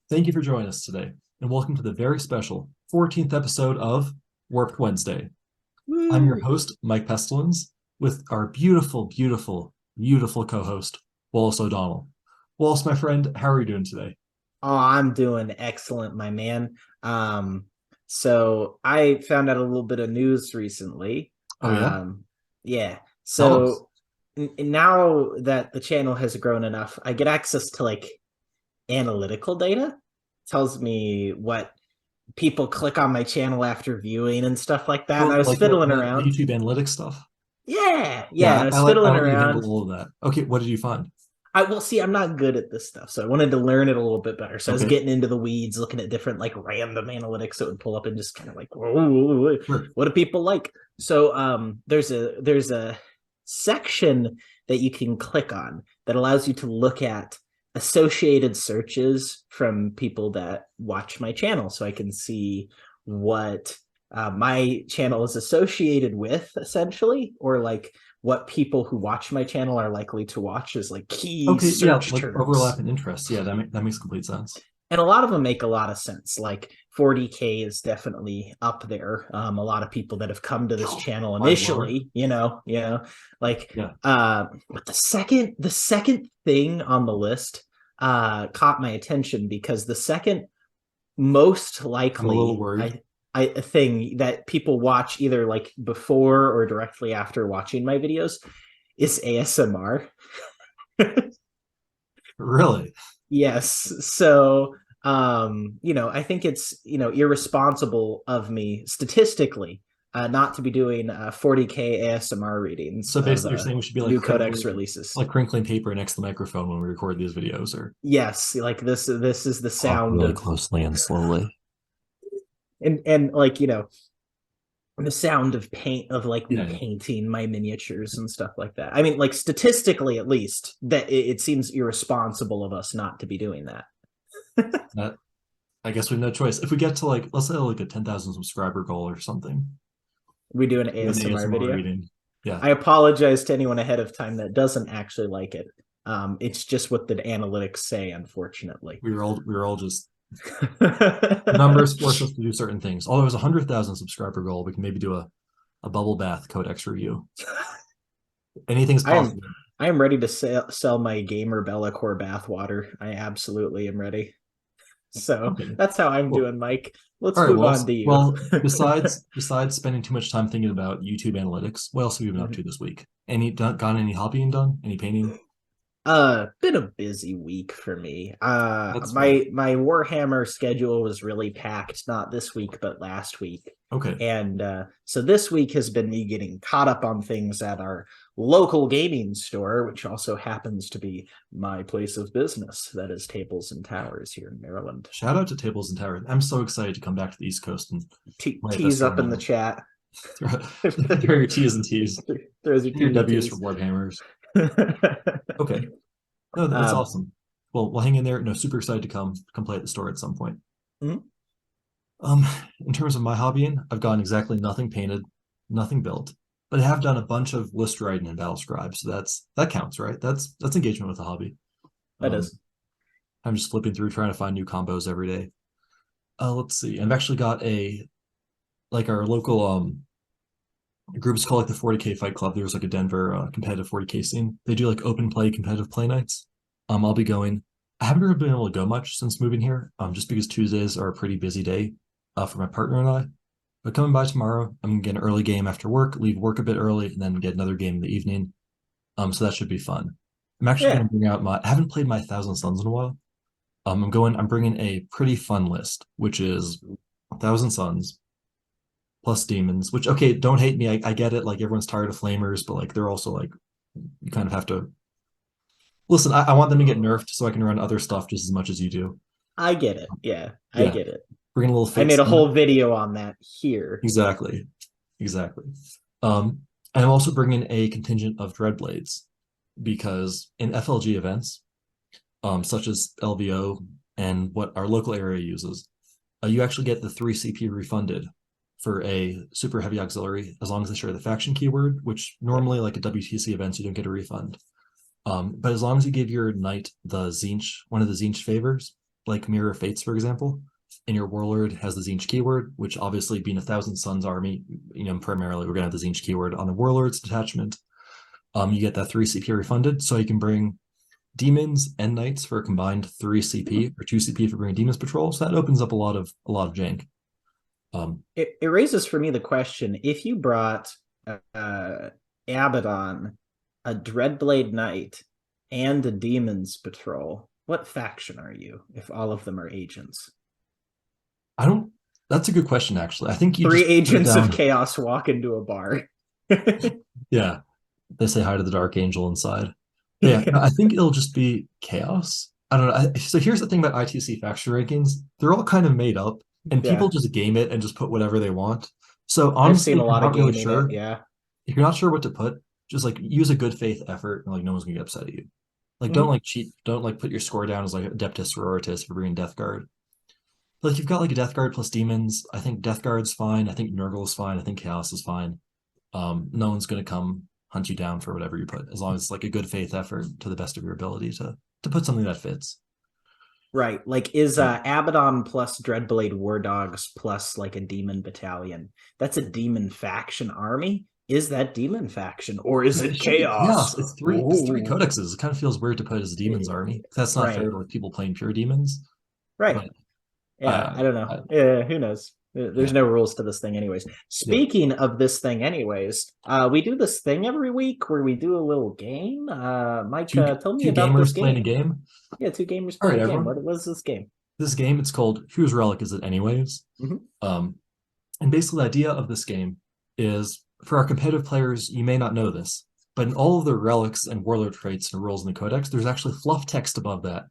Thank you for joining us today, and welcome to the very special 14th episode of Warped Wednesday. I'm your Woo! host, Mike Pestilens, with our beautiful, beautiful, beautiful co-host, Wallace O'Donnell. Wallace, my friend, how are you doing today? Oh, I'm doing excellent, my man. So I found out a little bit of news recently. Oh, yeah? Yeah. Tell us. So now that the channel has grown enough, I get access to like analytical data. Tells me what people click on my channel after viewing and stuff like that. And I Oh, was like fiddling the around. YouTube analytics stuff? Yeah, and Yeah, I I was like I fiddling let you around. handle all of that. Okay, what did you find? I will see. I'm not good at this stuff, so I wanted to learn it a little bit better. So I was Okay, getting into the weeds, looking at different like random analytics that would pull up and just kind of like, whoa, sure. what do people like? So there's a section that you can click on that allows you to look at associated searches from people that watch my channel, so I can see what my channel is associated with, essentially, or like what people who watch my channel are likely to watch as like key Okay, yeah, search like terms. overlapping interests. Yeah, that makes complete sense. And a lot of them make a lot of sense. Like 40K is definitely up there. A lot of people that have come to this channel My Lord. initially, like Yeah. but the second thing on the list caught my attention because the second most I'm a little likely worried. I a thing that people watch either like before or directly after watching my videos is ASMR. Really? Yes. So, I think it's, irresponsible of me statistically not to be doing 40K ASMR readings So of basically, you're saying we should be new codex releases. like crinkling paper next to the microphone when we record these videos, or Yes, like this is the talk sound really of closely and slowly. and like, the sound of paint of like me Yeah, yeah. painting my miniatures and stuff like that. I mean, like statistically at least, that it seems irresponsible of us not to be doing that. That, I guess we have no choice. If we get to like, let's say like a 10,000 subscriber goal or something, We do an do an ASMR ASMR video. reading. Yeah. I apologize to anyone ahead of time that doesn't actually like it. It's just what the analytics say, unfortunately. We were all just numbers force us to do certain things. Although there's 100,000 subscriber goal, we can maybe do a bubble bath codex review. Anything's I am possible. I am ready to sell my gamer Bellacore bathwater. I absolutely am ready. So Okay. that's how I'm Cool. doing, Mike. All Let's right, move well, on to you. well, besides spending too much time thinking about YouTube analytics, what else have you been up to this week? Got any hobbying done? Any painting? Been a busy week for me. That's fair. My Warhammer schedule was really packed, not this week, but last week. Okay. And so this week has been me getting caught up on things at our local gaming store, which also happens to be my place of business. That is Tables and Towers here in Maryland. Shout out to Tables and Towers. I'm so excited to come back to the East Coast and play at this Tease up in the tournament. chat. Throw your T's and T's. Throws your And your T's and W's for T's. Warhammers. Okay. No, that's um, awesome. Well, we'll hang in there. No, super excited to come play at the store at some point. mhm. Um, in terms of my hobbying, I've gotten exactly nothing painted, nothing built, but I have done a bunch of list writing and battle scribe, so that counts, right? That's engagement with a hobby. That Um, is. I'm just flipping through trying to find new combos every day. Let's see. I've actually got a like our local groups called like the 40K Fight Club. There's like a Denver competitive 40K scene. They do like open play competitive play nights. I'll be going. I haven't really been able to go much since moving here, just because Tuesdays are a pretty busy day for my partner and I. But coming by tomorrow, I'm gonna get an early game after work, leave work a bit early, and then get another game in the evening. So that should be fun. I'm actually Yeah. gonna bring out I haven't played my Thousand Suns in a while. I'm bringing a pretty fun list, which is Thousand Suns plus demons. Which okay, don't hate me. I get it. Like everyone's tired of flamers, but like they're also like you kind of have to listen. I want them to get nerfed so I can run other stuff just as much as you do. I get it. Yeah, I Yeah, get it. bring a little I fate made a sim. whole video on that here. Exactly, exactly. Um, and I'm also bringing a contingent of Dreadblades because in FLG events, such as LVO and what our local area uses, you actually get the 3 CP refunded for a super heavy auxiliary as long as they share the faction keyword, which Yeah. normally like at WTC events you don't get a refund. But as long as you give your knight the Zinch, one of the Zinch favors, like Mirror of Fates, for example, and your warlord has the Zinch keyword, which obviously being a Thousand Suns army, primarily we're gonna have the Zinch keyword on the warlord's detachment. You get that 3 CP refunded, so you can bring demons and knights for a combined 3 CP or 2 CP for bringing demons patrol. So that opens up a lot of jank. It raises for me the question: if you brought Abaddon, a Dreadblade Knight, and a Demons Patrol, what faction are you if all of them are agents? I don't. That's a good question, actually. I think you 3 just agents of chaos walk into a bar. Yeah, they say hi to the Dark Angel inside. But yeah, no, I think it'll just be chaos. I don't know. So here's the thing about ITC faction rankings: they're all kind of made up, and Yeah. people just game it and just put whatever they want. So I've honestly, seen a if you're lot of not really gaming sure, it, yeah. if you're not sure what to put, just like use a good faith effort, and like no one's gonna get upset at you. Like don't Mhm. like cheat, don't like put your score down as like Adeptus Sororitas for bringing Death Guard. Like you've got like a Death Guard plus demons. I think Death Guard's fine. I think Nurgle is fine. I think Chaos is fine. No one's gonna come hunt you down for whatever you put, as long as it's like a good faith effort to the best of your ability to put something that fits. Right. Like is Abaddon plus Dreadblade War Dogs plus like a demon battalion. That's a demon faction army. Is that demon faction or is it chaos? It's three codexes. It kind of feels weird to put as a demons army. That's not fair Right. to like people playing pure demons. Right. But Yeah, I don't know. I Yeah, who knows? There's yeah. no rules to this thing, anyways. Yeah. Speaking of this thing, anyways, we do this thing every week where we do a little game. Mike, Two tell me two about this gamers playing a game. game. Yeah, 2 gamers All playing right, a game. everyone. What is this game? This game, it's called Whose Relic Is It Anyways? Mhm. Um, and basically the idea of this game is for our competitive players, you may not know this, but in all of the relics and warlord traits and rules in the codex, there's actually fluff text above that.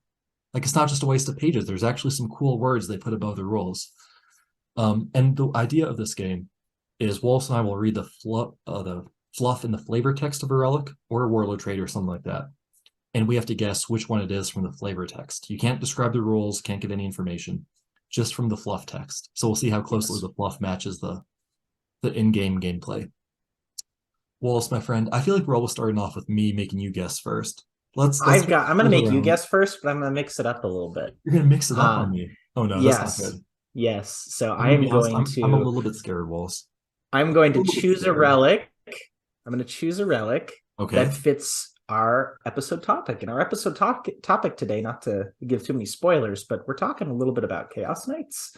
Like it's not just a waste of pages. There's actually some cool words they put above the rules. And the idea of this game is Wallace and I will read the fluff and the flavor text of a relic or a warlord trait or something like that, and we have to guess which one it is from the flavor text. You can't describe the rules, can't give any information, just from the fluff text. So we'll see how closely Yes. the fluff matches the in-game gameplay. Wallace, my friend, I feel like we're always starting off with me making you guess first. Let's I'm gonna make you guess first, but I'm gonna mix it up a little bit. You're gonna mix it up Uh on me. Oh no, that's not yes. good. Yes. So I'm I gonna am be honest. going I'm a to little bit scared, Wallace. I'm going A to little bit choose a scared. relic. I'm going to choose a relic Okay. that fits our episode topic. And our episode topic today, not to give too many spoilers, but we're talking a little bit about Chaos Knights.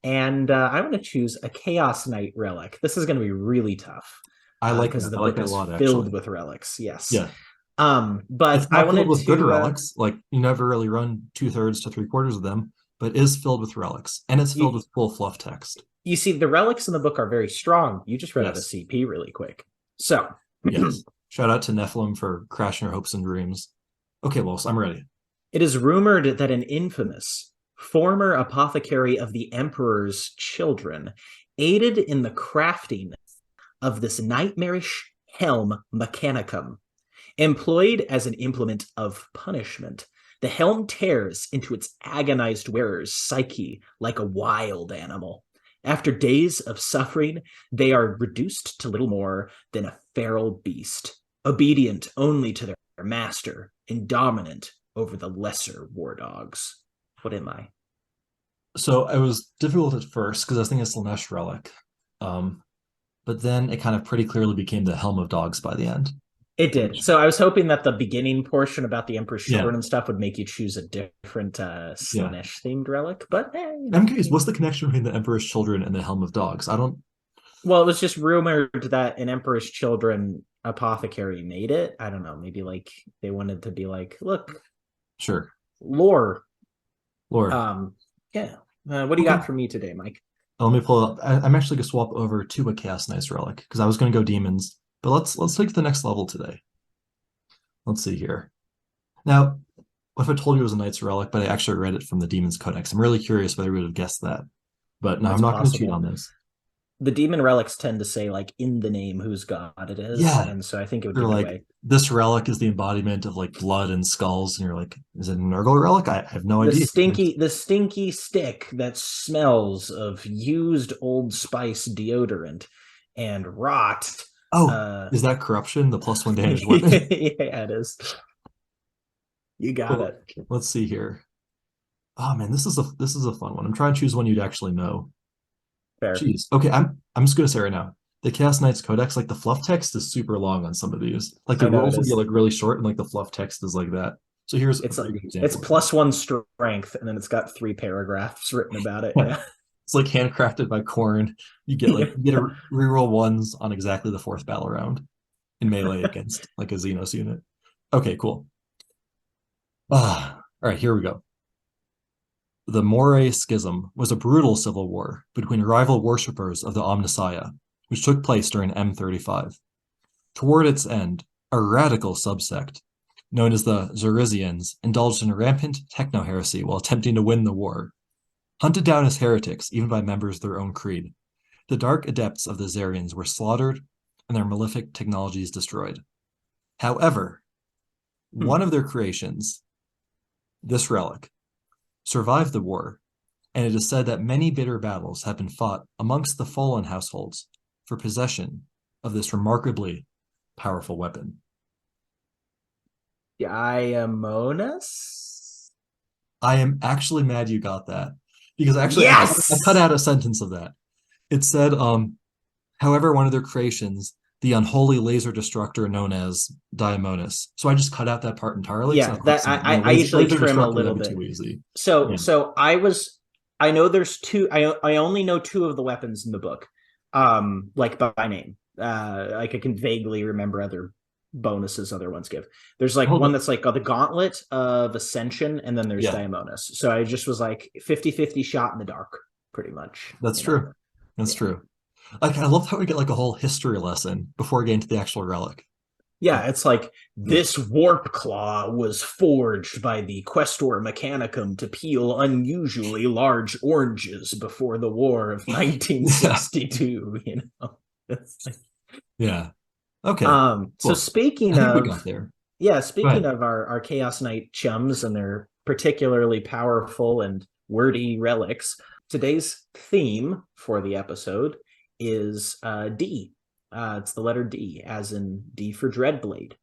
And I want to choose a Chaos Knight relic. This is going to be really tough. I like because that. the I like book that a is lot, filled actually. with relics. Yes. Yeah. But It's I not filled wanted with good to relics. Like you never really run 2/3 to 3/4 of them, but is filled with relics, and it's filled with full fluff text. you see the relics in the book are very strong. You just read out a Yes. CP really quick. So Yes. Shout out to Nephilim for crashing your hopes and dreams. Okay, Wallace, I'm ready. it is rumored that an infamous former apothecary of the Emperor's children aided in the crafting of this nightmarish helm mechanicum. Employed as an implement of punishment, the helm tears into its agonized wearer's psyche like a wild animal. After days of suffering, they are reduced to little more than a feral beast, obedient only to their master and dominant over the lesser war dogs. What am I? So it was difficult at first because I was thinking it's Slanesh relic. But then it kind of pretty clearly became the Helm of Dogs by the end. It did. So I was hoping that the beginning portion about the Emperor's Yeah. children and stuff would make you choose a different Slanesh themed relic. But I'm curious, what's the connection between the Emperor's Children and the Helm of Dogs? I don't. Well, it was just rumored that an Emperor's Children apothecary made it. I don't know. Maybe like they wanted to be like, look, Sure. lore. Lord. Yeah. What do you got for me today, Mike? Let me pull up. I'm actually gonna swap over to a Chaos Knights relic because I was gonna go demons, but let's take it to the next level today. Let's see here. Now, what if I told you it was a Knights relic, but I actually read it from the Demons Codex? I'm really curious whether we would have guessed that. But no, That's I'm not going to possible. cheat on this. The demon relics tend to say like in the name whose god it is. Yeah. And so I think it would They're give like, away. this relic is the embodiment of like blood and skulls, and you're like, is it a Nurgle relic? I have no idea. The stinky stick that smells of used Old Spice deodorant and rot. Oh, is that corruption? The +1 damage weapon? Yeah, it is. You got Cool. it. Let's see here. Oh man, this is a fun one. I'm trying to choose one you'd actually know. Fair. Jeez. Okay, I'm just gonna say right now, the Chaos Knights Codex, like the fluff text is super long on some of these. Like the I know it rules will be is. like really short, and like the fluff text is like that. So here's a It's very like good it's example. +1 strength, and then it's got 3 paragraphs written about it. Yeah. Yeah. It's like handcrafted by Corn. Yeah. You get a reroll ones on exactly the fourth battle round in melee against like a Xenos unit. Okay, cool. All right, here we go. The Moray Schism was a brutal civil war between rival worshippers of the Omnissiah, which took place during M35. Toward its end, a radical subsect, known as the Zerizians, indulged in rampant techno-heresy while attempting to win the war. Hunted down as heretics, even by members of their own creed, the dark adepts of the Zerians were slaughtered and their malefic technologies destroyed. However, one Hmm. of their creations, this relic, survived the war, and it is said that many bitter battles have been fought amongst the fallen households for possession of this remarkably powerful weapon. Diamonus? I am actually mad you got that because actually I cut Yes. out a sentence of that. It said, however, one of their creations, the unholy laser destructor known as Diamonus. So I just cut out that part entirely because I Yeah, thought that some, you know, I usually laser trim a destructor little that'd be bit. too easy. So Yeah. so I know there's two. I only know two of the weapons in the book, like by name. Like I can vaguely remember other bonuses other ones give. There's like Hold one on. that's like the Gauntlet of Ascension, and then there's Yeah, Diamonus. So I just was like 50-50 shot in the dark, pretty much. that's You know? true. That's Yeah. true. Like I love how we get like a whole history lesson before getting to the actual relic. Yeah, it's like Yeah. this warp claw was forged by the Questor Mechanicum to peel unusually large oranges before the War of Yeah. 1962. It's like, Yeah. Okay. so Cool. I speaking think we of got there. yeah, Go speaking ahead. of our Chaos Knight chums and their particularly powerful and wordy relics, today's theme for the episode is D. It's the letter D, as in D for Dreadblade.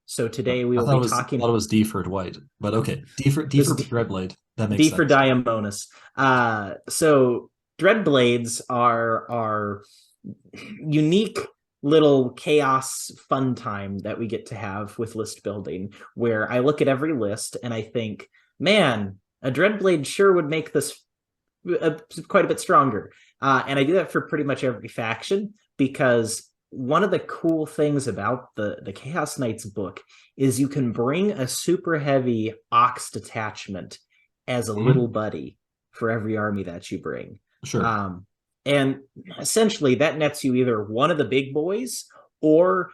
So today we I will be thought it talking. was Deeford White, but okay. This is Deeford Dreadblade. That makes D for sense. Diamonus. So Dreadblades are unique little chaos fun time that we get to have with list building, where I look at every list and I think, man, a Dreadblade sure would make this quite a bit stronger. And I do that for pretty much every faction because one of the cool things about the Chaos Knights book is you can bring a super heavy ox detachment as a little Mhm. buddy for every army that you bring. Sure. Um, and essentially that nets you either one of the big boys or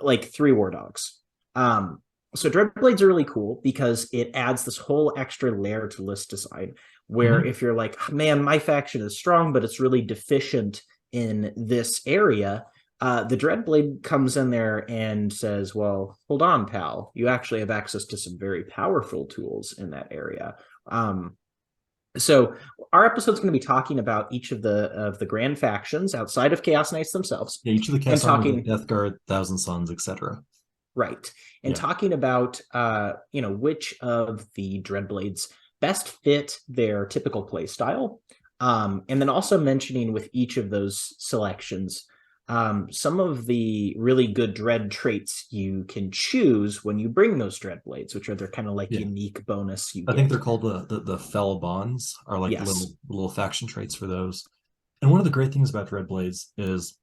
like 3 war dogs. So Dreadblades are really cool because it adds this whole extra layer to list design where Mhm. if you're like, man, my faction is strong, but it's really deficient in this area, the Dreadblade comes in there and says, well, hold on, pal. You actually have access to some very powerful tools in that area. So our episode's going to be talking about each of the grand factions outside of Chaos Knights themselves, Yeah, each of the and cast armors like talking Death Guard, Thousand Sons, etc. right, and Yeah. talking about which of the Dreadblades best fit their typical play style, and then also mentioning with each of those selections some of the really good dread traits you can choose when you bring those Dreadblades, which are their kind of like Yeah. unique bonus you I think get. they're called the fell bonds are like Yes, little faction traits for those. And one of the great things about Dreadblades is,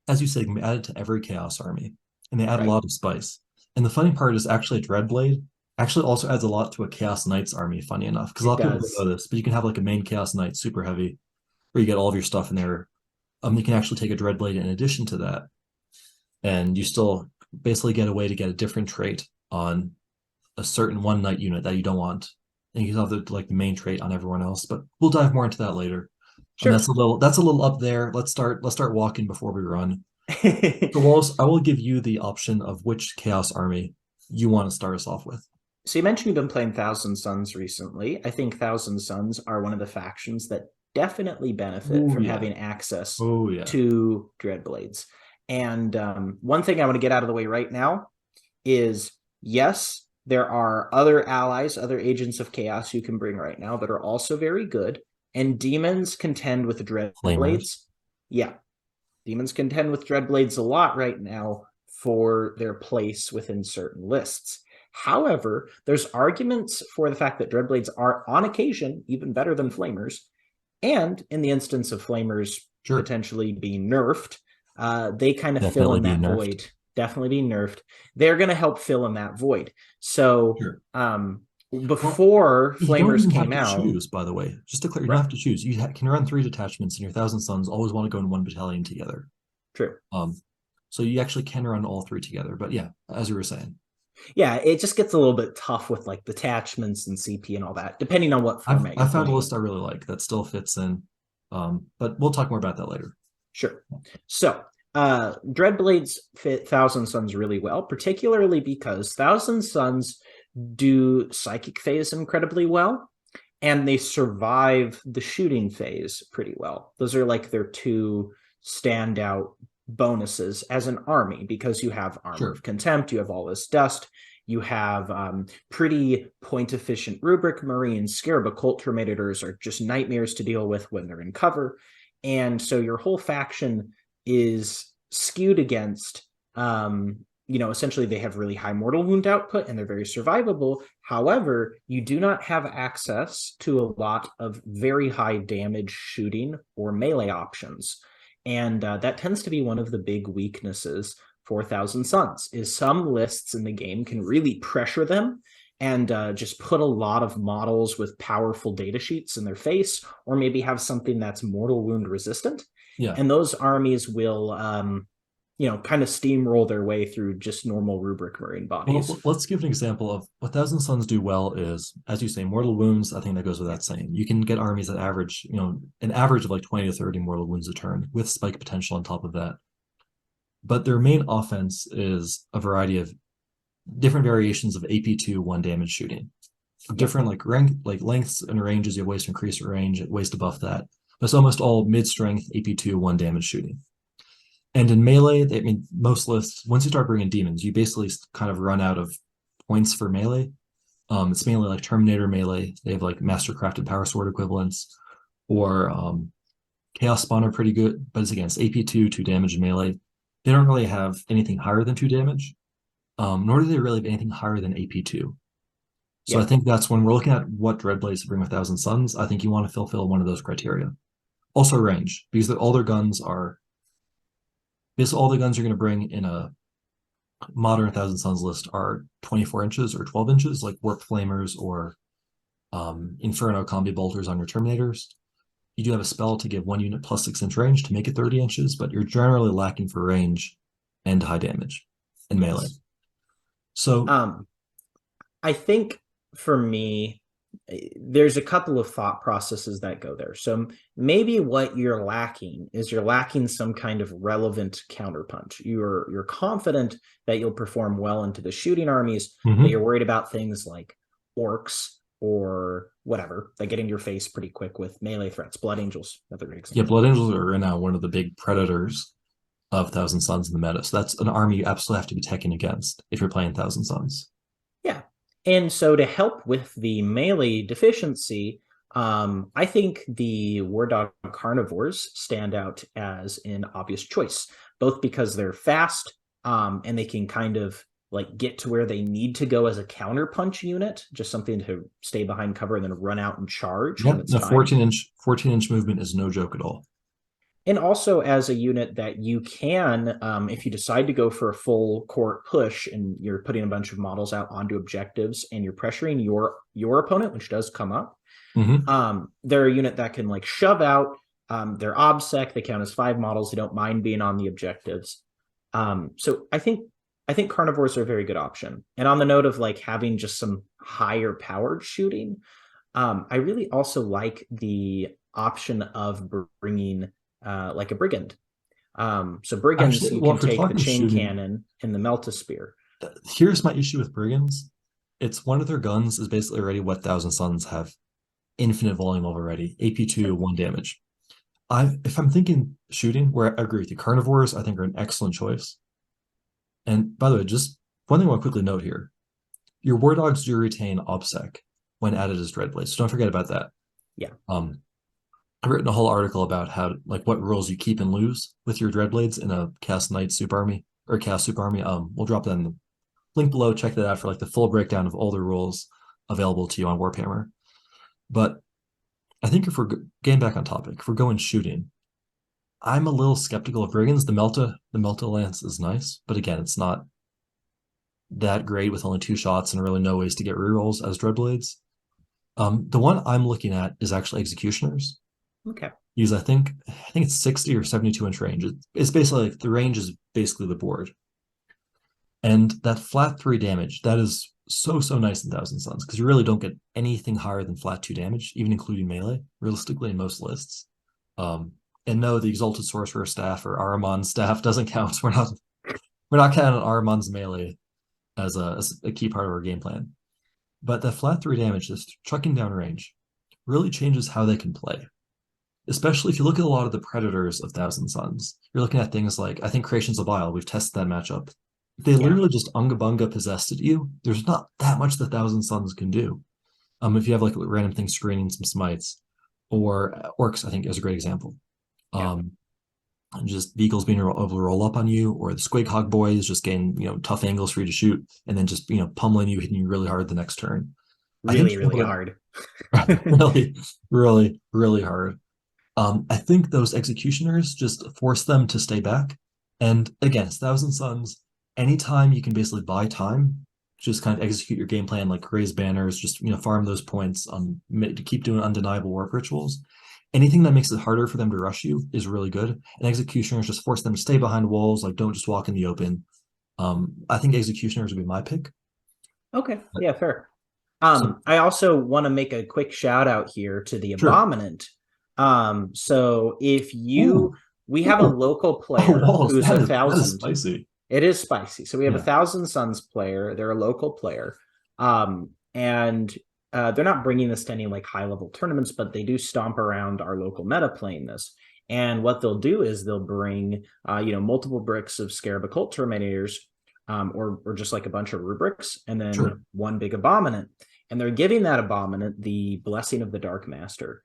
as you say, they can be added to every Chaos army, and they add a right. lot of spice. And the funny part is actually a Dreadblade actually also adds a lot to a Chaos Knights army, funny enough, because a lot It of people don't does. know this, but you can have like a main Chaos Knight super heavy, where you get all of your stuff in there. You can actually take a Dreadblade in addition to that, and you still basically get a way to get a different trait on a certain one knight unit that you don't want. And you can have the main trait on everyone else, but we'll dive more into that later. Sure. That's a little up there. Let's start walking before we run. So Wallace, I will give you the option of which Chaos Army you want to start us off with. So you mentioned you've been playing Thousand Suns recently. I think Thousand Suns are one of the factions that definitely benefit Oh from yeah. having access Oh yeah. to Dreadblades. And one thing I want to get out of the way right now is yes, there are other allies, other agents of chaos you can bring right now that are also very good. And demons contend with Flamers. Dreadblades. Yeah, demons contend with Dreadblades a lot right now for their place within certain lists. However, there's arguments for the fact that Dreadblades are, on occasion, even better than Flamers. And in the instance of Flamers Sure. potentially being nerfed, they kind of fill Definitely in being that nerfed. void. Definitely being nerfed. They're going to help fill in that void. So Sure. before You don't Flamers even have came to out, choose, by the way. Just to clear, you don't right? have to choose. You can run 3 detachments, and your Thousand Sons always want to go in one battalion together. True. So you actually can run all 3 together. But yeah, as you were saying, Yeah, it just gets a little bit tough with like detachments and CP and all that, depending on what format I you're found a playing. list I really like that still fits in. But we'll talk more about that later. Sure. So Dreadblades fit Thousand Sons really well, particularly because Thousand Sons do Psychic Phase incredibly well, and they survive the shooting phase pretty well. Those are like their 2 standout bonuses as an army, because you have Armor Sure. of Contempt, you have all this dust, you have pretty point efficient Rubric Marines. Scarab Occult Terminators are just nightmares to deal with when they're in cover. And so your whole faction is skewed against essentially they have really high mortal wound output and they're very survivable. However, you do not have access to a lot of very high damage shooting or melee options. And that tends to be one of the big weaknesses for Thousand Sons, is some lists in the game can really pressure them and just put a lot of models with powerful data sheets in their face, or maybe have something that's mortal wound resistant. Yeah. And those armies will kind of steamroll their way through just normal Rubric Marine bodies. Well, let's give an example of what Thousand Sons do well is, as you say, mortal wounds. I think that goes without saying. You can get armies that average, an average of like 20 to 30 mortal wounds a turn with spike potential on top of that. But their main offense is a variety of different variations of AP2 1 damage shooting. Different like lengths and ranges, you have ways to increase your range, ways to buff that. But it's almost all mid-strength AP2 1 damage shooting. And in melee, most lists, once you start bringing demons, you basically kind of run out of points for melee. It's mainly like Terminator melee. They have like Mastercrafted Power Sword equivalents, or Chaos Spawn are pretty good, but it's against AP2, 2 damage melee. They don't really have anything higher than 2 damage, nor do they really have anything higher than AP2. So I think that's when we're looking at what Dreadblades to bring with Thousand Sons. I think you want to fulfill one of those criteria. Also range, because all their guns are basically all the guns you're going to bring in a modern Thousand Sons list are 24 inches or 12 inches, like Warp Flamers or Inferno Combi Bolters on your Terminators. You do have a spell to give 1 unit plus 6-inch range to make it 30 inches, but you're generally lacking for range and high damage in melee. So I think for me, there's a couple of thought processes that go there. So maybe what you're lacking is you're lacking some kind of relevant counterpunch. You're confident that you'll perform well into the shooting armies, but you're worried about things like orcs or whatever that get in your face pretty quick with melee threats. Blood Angels, another great example. Yeah, Blood Angels are now one of the big predators of Thousand Sons in the meta. So that's an army you absolutely have to be teching against if you're playing Thousand Sons. Yeah. And so to help with the melee deficiency, I think the War Dog Carnivores stand out as an obvious choice, both because they're fast and they can kind of like get to where they need to go as a counterpunch unit, just something to stay behind cover and then run out and charge. Yep, the 14-inch movement is no joke at all. And also as a unit that you can, if you decide to go for a full court push and you're putting a bunch of models out onto objectives and you're pressuring your opponent, which does come up, they're a unit that can like shove out. They're OBSEC, they count as 5 models. They don't mind being on the objectives. So I think Carnivores are a very good option. And on the note of like having just some higher powered shooting, I really also like the option of bringing like a Brigand. So Brigands, Actually, you can take the chain cannon and the Melta-Spear. Here's my issue with Brigands. It's one of their guns is basically already what Thousand Sons have infinite volume of already. AP2, 1 damage. If I'm thinking shooting, where I agree with you, Carnivores, I think, are an excellent choice. And by the way, just one thing I want to quickly note here. your War Dogs do retain OBSEC when added as Dreadblades, so don't forget about that. Yeah. I've written a whole article about how like what rules you keep and lose with your Dreadblades in a Chaos Knight Super Army or Chaos Super Army. We'll drop that in the link below. Check that out for like the full breakdown of all the rules available to you on Warhammer. But I think if we're getting back on topic, if we're going shooting, I'm a little skeptical of Brigands. The Melta Lance is nice, but again, it's not that great with only 2 shots and really no ways to get rerolls as Dreadblades. The one I'm looking at is actually Executioners. Okay. Because I think it's 60 or 72 inch range. It's basically like the range is basically the board. And that flat 3 damage, that is so nice in Thousand Suns, because you really don't get anything higher than flat 2 damage, even including melee, realistically in most lists. And no, the Exalted Sorcerer staff or Ahriman's staff doesn't count. We're not counting Ahriman's melee as a key part of our game plan. But that flat 3 damage, just chucking down range, really changes how they can play. Especially if you look at a lot of the predators of Thousand Suns, you're looking at things like, I think Creations of Bile, we've tested that matchup. If they literally just Unga Bunga possessed at you, there's not that much the Thousand Suns can do. If you have like random things screening some smites, or Orcs, I think is a great example. Just Beagles being able to roll up on you, or the Squig Hog Boys just getting tough angles for you to shoot, and then just pummeling you, hitting you really hard the next turn. Really hard. really hard. I think those Executioners just force them to stay back. And again, it's Thousand Suns. Anytime you can basically buy time, just kind of execute your game plan, like raise banners, just farm those points to keep doing undeniable warp rituals. Anything that makes it harder for them to rush you is really good. And Executioners just force them to stay behind walls, like don't just walk in the open. I think Executioners would be my pick. Okay, yeah, fair. I also want to make a quick shout out here to the Abominant. So if we have a local player who's 1,000. That is spicy. It is spicy. So we have a Thousand Suns player. They're a local player. And they're not bringing this to any like high level tournaments, but they do stomp around our local meta playing this. And what they'll do is they'll bring multiple bricks of Scarab Occult Terminators, or just like a bunch of rubrics, and then one big Abominant. And they're giving that Abominant the Blessing of the Dark Master,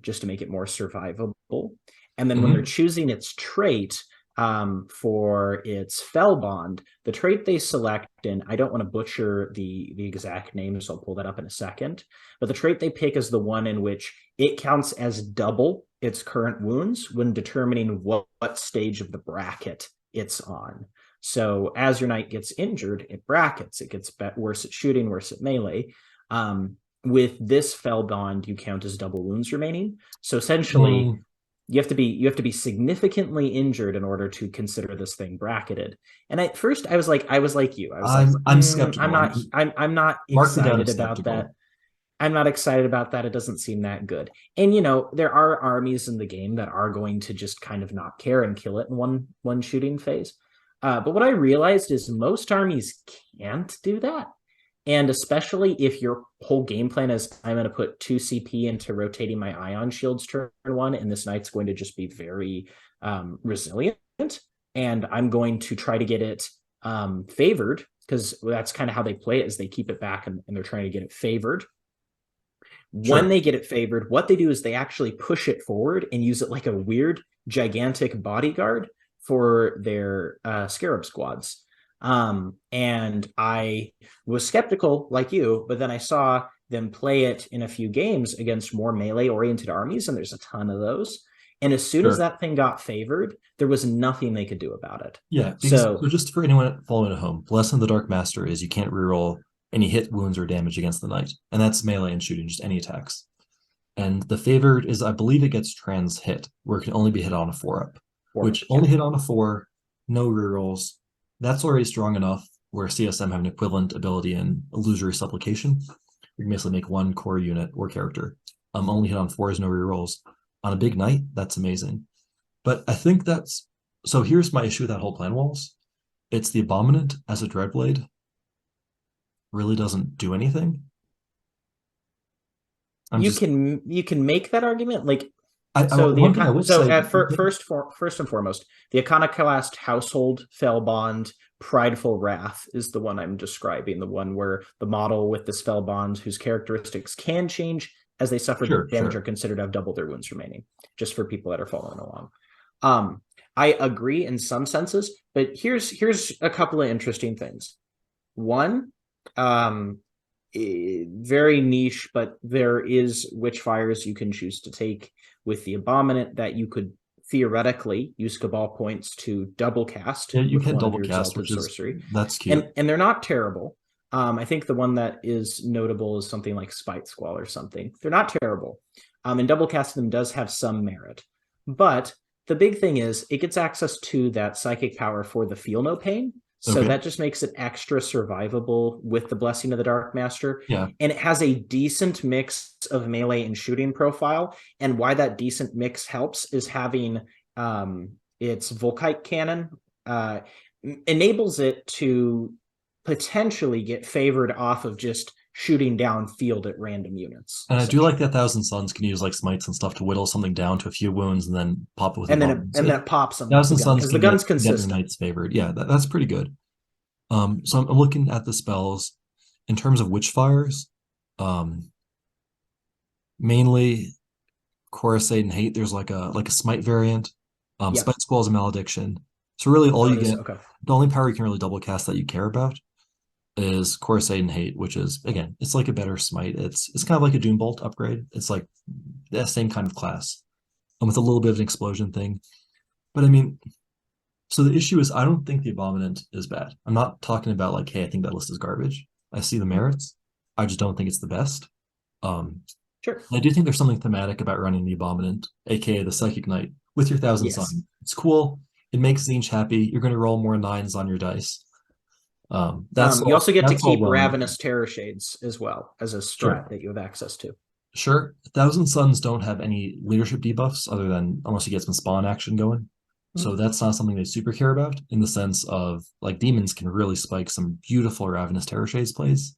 just to make it more survivable. And then when they're choosing its trait for its Fell Bond, the trait they select, and I don't want to butcher the exact name, so I'll pull that up in a second, but the trait they pick is the one in which it counts as double its current wounds when determining what stage of the bracket it's on. So as your knight gets injured, it brackets. It gets worse at shooting, worse at melee. With this Fell Bond, you count as double wounds remaining. So essentially, you have to be significantly injured in order to consider this thing bracketed. And at first, I was like you. I'm skeptical. I'm not excited about that. I'm not excited about that. It doesn't seem that good. And there are armies in the game that are going to just kind of not care and kill it in one shooting phase. But what I realized is most armies can't do that. And especially if your whole game plan is, I'm going to put 2 CP into rotating my Ion Shields turn 1, and this knight's going to just be very resilient, and I'm going to try to get it favored, because that's kind of how they play it, is they keep it back and they're trying to get it favored. When they get it favored, what they do is they actually push it forward and use it like a weird, gigantic bodyguard for their Scarab squads. And I was skeptical like you, but then I saw them play it in a few games against more melee oriented armies, and there's a ton of those. And as soon as that thing got favored, there was nothing they could do about it. Yeah. So just for anyone following at home, Blessing of the Dark Master is you can't reroll any hit, wounds, or damage against the knight. And that's melee and shooting, just any attacks. And the favored is, I believe it gets trans hit, where it can only be hit on a 4-up, which only hit on a 4, no rerolls. That's already strong enough where CSM have an equivalent ability in Illusory Supplication. You can basically make one core unit or character. Only hit on 4s, no rerolls. On a big knight, that's amazing. But I think that's... So here's my issue with that whole plan, Walls. It's the Abominant as a Dreadblade really doesn't do anything. You can make that argument. Like, So one thing I would say, first and foremost, the Iconoclast Household Fellbond Prideful Wrath is the one I'm describing, the one where the model with the Spellbond whose characteristics can change as they suffer sure, damage sure. are considered to have double their wounds remaining, just for people that are following along. I agree in some senses, but here's a couple of interesting things. One, very niche, but there is Witchfires you can choose to take with the Abominant that you could theoretically use Cabal points to double cast Yeah, you with can one of double your cast, Exalted which is Sorcery. that's cute. And they're not terrible. I think the one that is notable is something like Spite Squall or something. They're not terrible. And double casting them does have some merit. But the big thing is it gets access to that psychic power for the Feel No Pain. So Okay. that just makes it extra survivable with the Blessing of the Dark Master. Yeah. And it has a decent mix of melee and shooting profile. And why that decent mix helps is having its Volkite cannon enables it to potentially get favored off of just shooting down field at random units. And I do like that Thousand Suns can use like smites and stuff to whittle something down to a few wounds and then pop it with and a then bomb. then it pops them with the Thousand gun Suns because the can gun's get your consistent. knights favored. Yeah, that's pretty good. So I'm looking at the spells in terms of Witchfires. Mainly Chorusade and Hate. There's like a smite variant. Yeah. Spite Squall is a malediction. So really all you get, Okay. the only power you can really double cast that you care about is Chorusade and Hate, which is again, it's like a better smite. It's kind of like a Doombolt upgrade. It's like that same kind of class. And with a little bit of an explosion thing. But I mean, so the issue is I don't think the Abominant is bad. I'm not talking about like, hey, I think that list is garbage. I see the merits. I just don't think it's the best. Sure. I do think there's something thematic about running the Abominant, aka the Psychic Knight, with your Thousand Sun. It's cool. It makes Tzeentch happy. You're going to roll more nines on your dice. You also get to keep well Ravenous Terror Shades as well as a strat that you have access to. Sure. Thousand Suns don't have any leadership debuffs other than unless you get some spawn action going. So that's not something they super care about in the sense of like demons can really spike some beautiful Ravenous Terror Shades plays.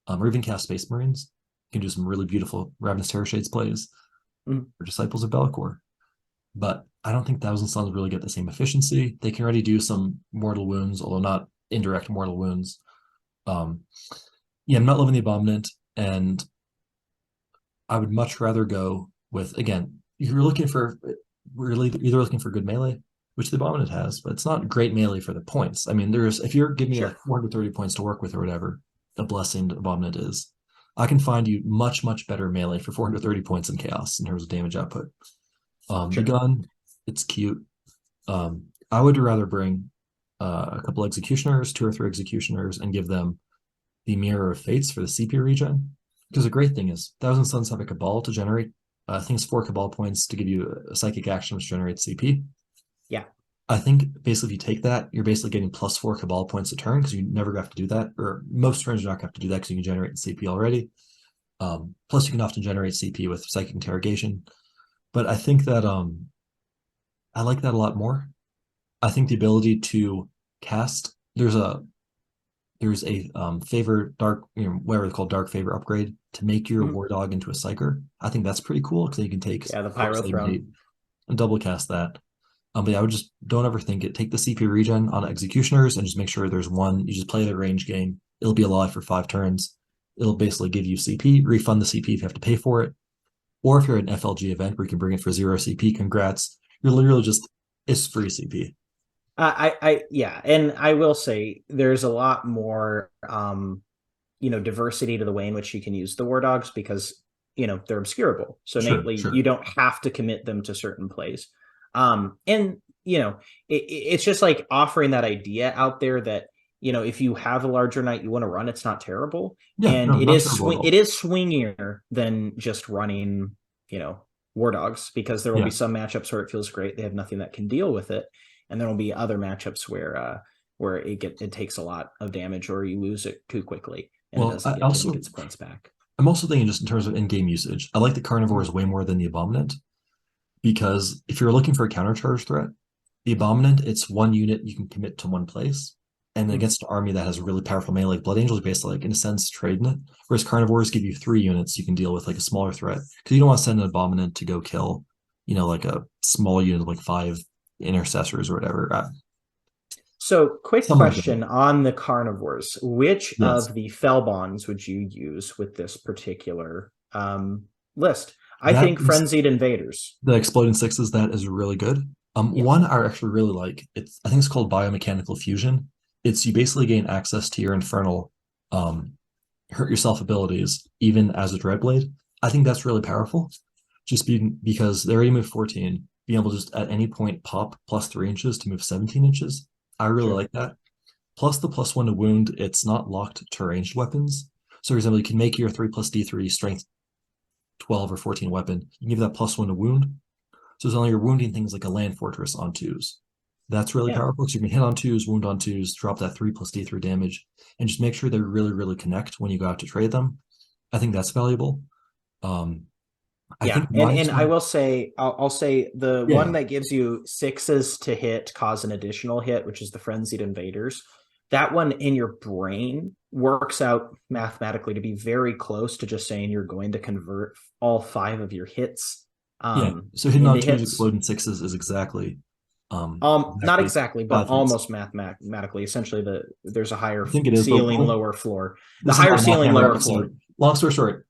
Or even cast Space Marines can do some really beautiful Ravenous Terror Shades plays or Disciples of Bellicor. But I don't think Thousand Suns really get the same efficiency. They can already do some mortal wounds, although not indirect mortal wounds. Yeah, I'm not loving the Abominant, and I would much rather go with, again, you're looking for really either looking for good melee, which the Abominant has, but it's not great melee for the points. I mean, if you're giving me like 430 points to work with or whatever, the Blessed Abominant is, I can find you much, much better melee for 430 points in Chaos in terms of damage output. The gun, it's cute. I would rather bring a couple Executioners, 2 or 3 Executioners, and give them the Mirror of Fates for the CP regen. Because the great thing is, Thousand Suns have a Cabal to generate. I think it's 4 Cabal points to give you a psychic action which generates CP. Yeah. I think basically if you take that, you're basically getting +4 Cabal points a turn because you never have to do that, or most turns you're not going to have to do that because you can generate CP already. Plus you can often generate CP with Psychic Interrogation. But I think that I like that a lot more. I think the ability to cast, there's a favor dark, whatever it's called, dark favor upgrade to make your War Dog into a psyker. I think that's pretty cool because you can take the Pyro Throne and double cast that. But yeah, I would just don't overthink it. Take the CP regen on Executioners and just make sure there's one. You just play the range game. It'll be alive for 5 turns. It'll basically give you CP, refund the CP if you have to pay for it. Or if you're at an FLG event where you can bring it for 0 CP, congrats. You're literally just, it's free CP. Yeah, and I will say there's a lot more diversity to the way in which you can use the War Dogs because they're obscurable. So innately you don't have to commit them to certain plays. And it's just like offering that idea out there that if you have a larger knight you want to run, it's not terrible. Yeah, and no, it is swingier than just running War Dogs, because there will be some matchups where it feels great, they have nothing that can deal with it, and there will be other matchups where it takes a lot of damage or you lose it too quickly and it doesn't get its points back. I'm also thinking just in terms of in-game usage, I like the Carnivores way more than the Abominant, because if you're looking for a countercharge threat, the Abominant, it's 1 unit you can commit to 1 place, and against an army that has a really powerful melee, like Blood Angels, basically, like in a sense, trading it. Whereas Carnivores give you 3 units you can deal with like a smaller threat, because you don't want to send an Abominant to go kill like a small unit of like 5 intercessors or whatever. So, quick Something like that. question on the carnivores. Which Yes. of the fell bonds would you use with this particular list? I That think is Frenzied Invaders. the exploding sixes. That is really good. Yeah. One I actually really like. I think it's called biomechanical fusion. It's you basically gain access to your infernal um hurt yourself abilities even as a Dreadblade. I think that's really powerful. Just because they already move 14, being able to just at any point pop +3 inches to move 17 inches. I really Sure. like that. Plus the +1 to wound, it's not locked to ranged weapons. So, for example, you can make your 3 + D3 strength 12 or 14 weapon. You can give that +1 to wound. So it's only you're wounding things like a land fortress on twos. That's really Yeah. powerful. So you can hit on twos, wound on twos, drop that 3 + D3 damage, and just make sure they really, really connect when you go out to trade them. I think that's valuable. Um, I Yeah, think and minus I one. will say, I'll say the Yeah, one yeah. that gives you sixes to hit, cause an additional hit, which is the Frenzied Invaders. That one in your brain works out mathematically to be very close to just saying you're going to convert all 5 of your hits Yeah. So hitting into on twos, hits. exploding sixes is Not exactly exactly, but 5 hits. almost mathematically. Essentially, there's a higher I think it is, but ceiling, lower floor. The this is higher not a math ceiling, hammer lower floor. episode. Long story short,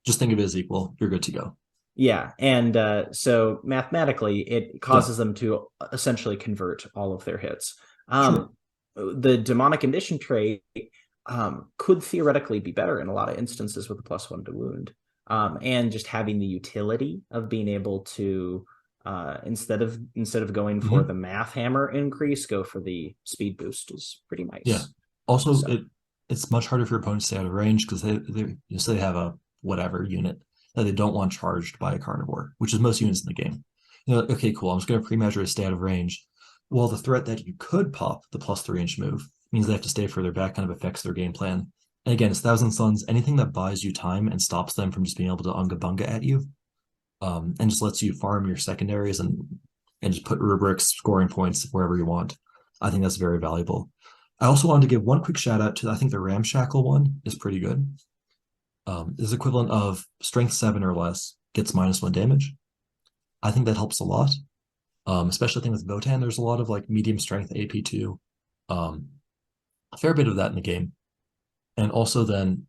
just think of it as equal. You're good to go. Yeah, and so mathematically, it Yeah, causes them to essentially convert all of their hits. sure. The demonic condition trait could theoretically be better in a lot of instances with a +1 to wound, and just having the utility of being able to instead of going for Mhm. the math hammer increase, go for the speed boost is pretty Yeah. nice. Also, So it's much harder for your opponents to stay out of range because you say they have a whatever unit that they don't want charged by a carnivore, which is most units in the game. Okay, cool. I'm just going to pre-measure to stay out of range. Well, the threat that you could pop the +3 inch move means they have to stay further back, kind of affects their game plan. And again, it's Thousand Suns. Anything that buys you time and stops them from just being able to unga bunga at you, and just lets you farm your secondaries and just put rubrics scoring points wherever you want. I think that's very valuable. I also wanted to give one quick shout out to I think the Ramshackle one is pretty good. Is equivalent of strength 7 or less gets -1 damage. I think that helps a lot. Especially I think with Votan, there's a lot of like medium strength AP2. Um, a fair bit of that in the game. And also then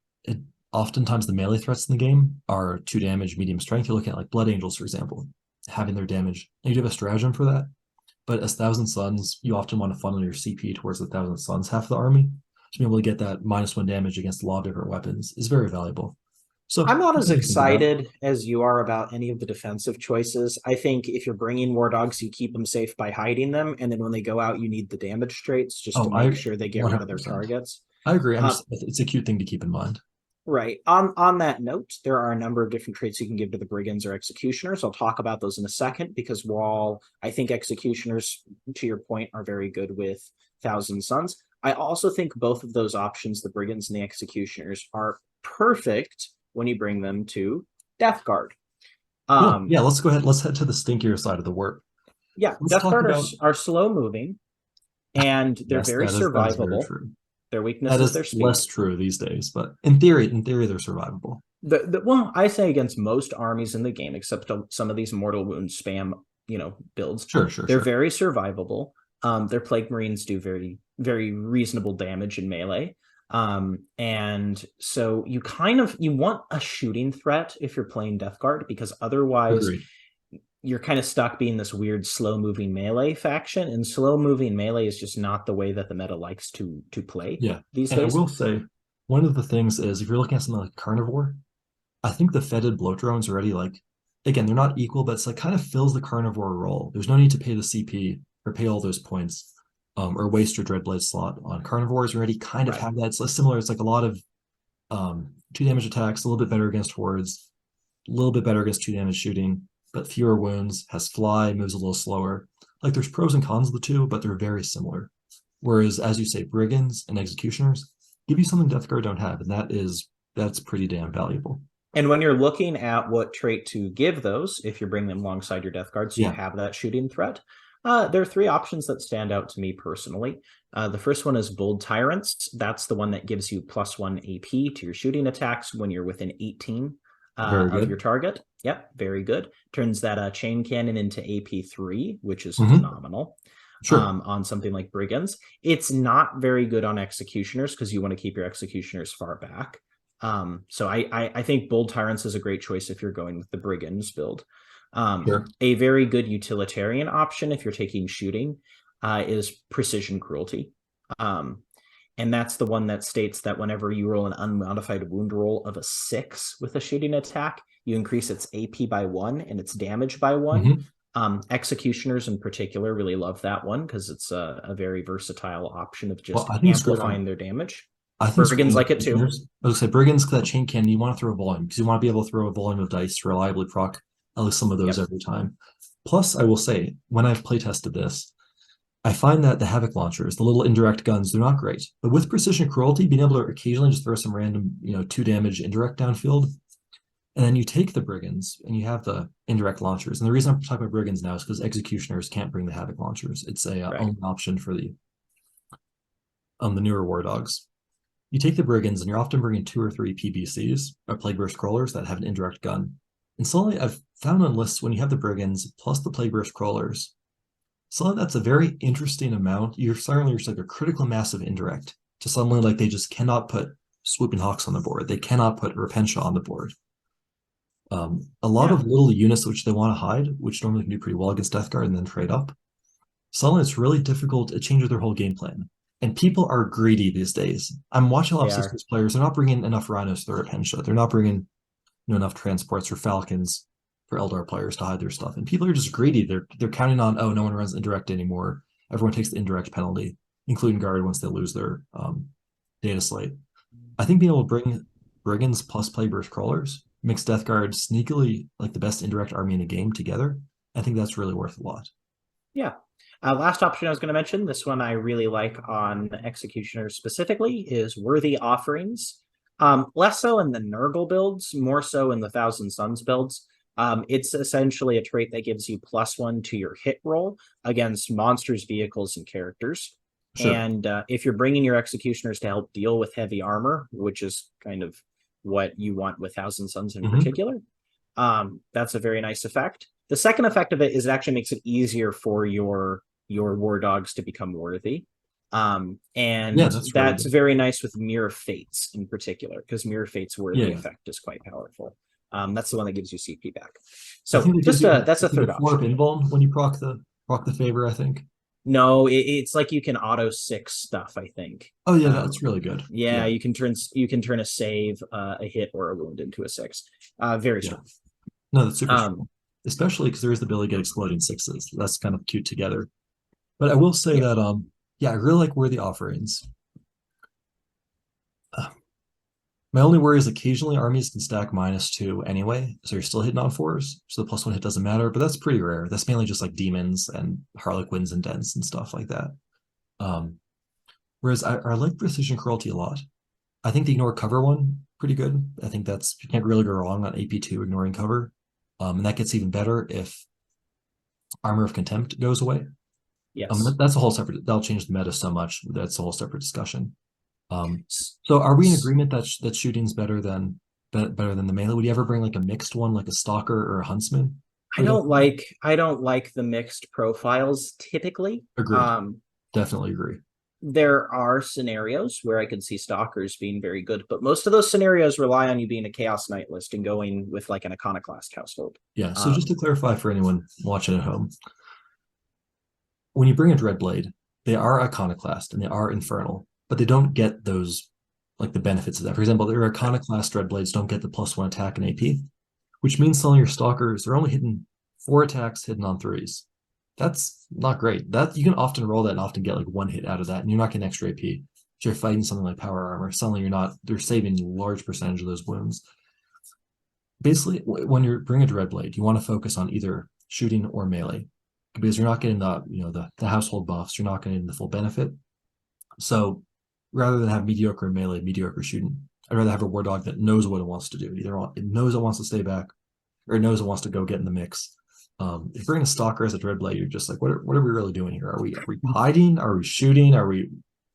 oftentimes the melee threats in the game are 2 damage, medium strength. You're looking at like Blood Angels, for example, having their damage. And you do have a stratagem for that. But as Thousand Suns, you often want to funnel your CP towards the Thousand Suns half of the army. To be able to get that -1 damage against a lot of different weapons is very valuable. So I'm not as something to think about. excited as you are about any of the defensive choices. I think if you're bringing war dogs, you keep them safe by hiding them, and then when they go out, you need the damage traits just to Oh, I make sure they get rid of their 100%. targets. I agree. Uh, It's a cute thing to keep in mind. right. On that note, there are a number of different traits you can give to the brigands or executioners. I'll talk about those in a second because while I think executioners, to your point, are very good with Thousand Suns, I also think both of those options, the brigands and the executioners, are perfect when you bring them to Death Guard. Cool. Um, Yeah, let's go ahead. Let's head to the stinkier side of the warp. yeah, Let's Death talk Guard about. are slow moving and they're Yes, very that is very survivable. true. Their weakness That is is their speed. less true these days, but in theory, they're survivable. Well, I say against most armies in the game, except some of these mortal wound spam, builds, Sure, sure, they're sure. very survivable. Their plague marines do very, very reasonable damage in melee. And so you want a shooting threat if you're playing Death Guard because otherwise Agreed. you're kind of stuck being this weird slow moving melee faction, and slow moving melee is just not the way that the meta likes to play Yeah. these And I days. will say, one of the things is if you're looking at something like Carnivore, I think the fetid bloat drones already like, again, they're not equal, but it's like kind of fills the Carnivore role. There's no need to pay the CP or pay all those points, or waste your Dreadblade slot on Carnivores. You already kind of Right. have that. It's less similar. It's like a lot of 2 damage attacks, a little bit better against hordes, a little bit better against 2 damage shooting, but fewer wounds, has fly, moves a little slower. Like there's pros and cons of the two, but they're very similar. Whereas, as you say, brigands and executioners give you something Death Guard don't have, and that's pretty damn valuable. And when you're looking at what trait to give those, if you bring them alongside your Death Guard, so you Yeah, have that shooting threat, there are 3 options that stand out to me personally. The first one is Bold Tyrants. That's the one that gives you +1 AP to your shooting attacks when you're within 18 very of good. your target. Yep, very good. Turns that chain cannon into AP3, which is Hmm. phenomenal. Sure. On something like brigands, it's not very good on executioners because you want to keep your executioners far back. So I think bold tyrants is a great choice if you're going with the brigands build. Sure. A very good utilitarian option if you're taking shooting is precision cruelty. Um, and that's the one that states that whenever you roll an unmodified wound roll of a 6 with a shooting attack, you increase its AP by 1 and its damage by 1. Hmm. Executioners in particular really love that one because it's a very versatile option of Well, just I think it's great amplifying on. their damage. I think it's great Brigands on like it too. executioners. I was gonna say brigands, that chain cannon, you want to throw a volume because you want to be able to throw a volume of dice to reliably proc at least some of those Yep. every time. Plus, I will say, when I've play tested this, I find that the Havoc launchers, the little indirect guns, they're not great. But with precision cruelty, being able to occasionally just throw some random, 2 damage indirect downfield, and then you take the brigands and you have the indirect launchers. And the reason I'm talking about brigands now is because executioners can't bring the Havoc launchers. It's a Right. only option for the newer war dogs. You take the brigands and you're often bringing 2 or 3 PBCs or plague burst crawlers that have an indirect gun. And suddenly I've found on lists when you have the brigands plus the plague burst crawlers, suddenly that's a very interesting amount. You're suddenly just like a critical mass of indirect to suddenly like they just cannot put swooping hawks on the board. They cannot put Repentia on the board. A lot Yeah. of little units which they want to hide, which normally can do pretty well against Death Guard and then trade up. Suddenly it's really difficult. It changes their whole game plan. And people are greedy these days. I'm watching a lot They of are. Sisters players. They're not bringing enough rhinos to their Repentia. They're not bringing enough transports or falcons for Eldar players to hide their stuff. And people are just greedy. They're counting on, oh, no one runs indirect anymore. Everyone takes the indirect penalty, including guard once they lose their data slate. I think being able to bring brigands plus plague burst crawlers makes Death Guard sneakily like the best indirect army in the game together. I think that's really worth a lot. Yeah. Last option I was going to mention, this one I really like on executioners specifically, is worthy offerings. Less so in the Nurgle builds, more so in the Thousand Suns builds. It's essentially a trait that gives you +1 to your hit roll against monsters, vehicles, and characters. Sure. And if you're bringing your executioners to help deal with heavy armor, which is kind of what you want with Thousand Suns in particular, that's a very nice effect. The second effect of it is it actually makes it easier for your war dogs to become worthy. Yeah, And that's really that's good. very nice with Mirror Fates in particular, because Mirror Fates worthy Yeah. effect is quite powerful. That's the one that gives you CP back. I So think it gives just you that's a it's like third a 4 option. invuln when you proc the favor, I think. No, it's like you can auto 6 stuff, I think. Oh yeah, that's really good. Yeah, Yeah, you can turn a save, a hit, or a wound into a 6. Very yeah. strong. No, that's super Um, strong. Especially because there is the ability to get exploding sixes. That's kind of cute together. But I will say yeah, that yeah, I really like worthy offerings. Uh, my only worry is occasionally armies can stack -2 anyway, so you're still hitting on 4s. So the +1 hit doesn't matter, but that's pretty rare. That's mainly just like demons and harlequins and dents and stuff like that. Um, whereas I like precision cruelty a lot. I think the ignore cover one pretty good. I think that's you can't really go wrong on AP2 ignoring cover. And that gets even better if Armor of Contempt goes away. yes. That's a whole separate. That'll change the meta so much. That's a whole separate discussion. Um, S- so are we in s- agreement that that shooting's better than the melee? Would you ever bring like a mixed one, like a stalker or a huntsman? I don't like the mixed profiles typically. Agreed. Definitely agree. There are scenarios where I could see stalkers being very good, but most of those scenarios rely on you being a chaos knight list and going with like an iconoclast household. Yeah. So just to Um, clarify for anyone watching at home, when you bring a Dreadblade, they are iconoclast and they are infernal, but they don't get those like the benefits of that. For example, their right. iconoclast Dreadblades don't get the +1 attack and AP, which means some of your stalkers they're only hitting 4 attacks hidden on 3s. That's not great. That you can often roll that and often get like 1 hit out of that, and you're not getting extra AP. If you're fighting something like power armor, suddenly you're not. They're saving a large percentage of those wounds. Basically, when you're bringing a Dreadblade, you want to focus on either shooting or melee because you're not getting the household buffs. You're not getting the full benefit. So rather than have mediocre melee, mediocre shooting, I'd rather have a war dog that knows what it wants to do. Either it knows it wants to stay back, or it knows it wants to go get in the mix. If you're bringing a stalker as a Dreadblade, you're just like, what are we really doing here? Are we hiding? Are we shooting? Are we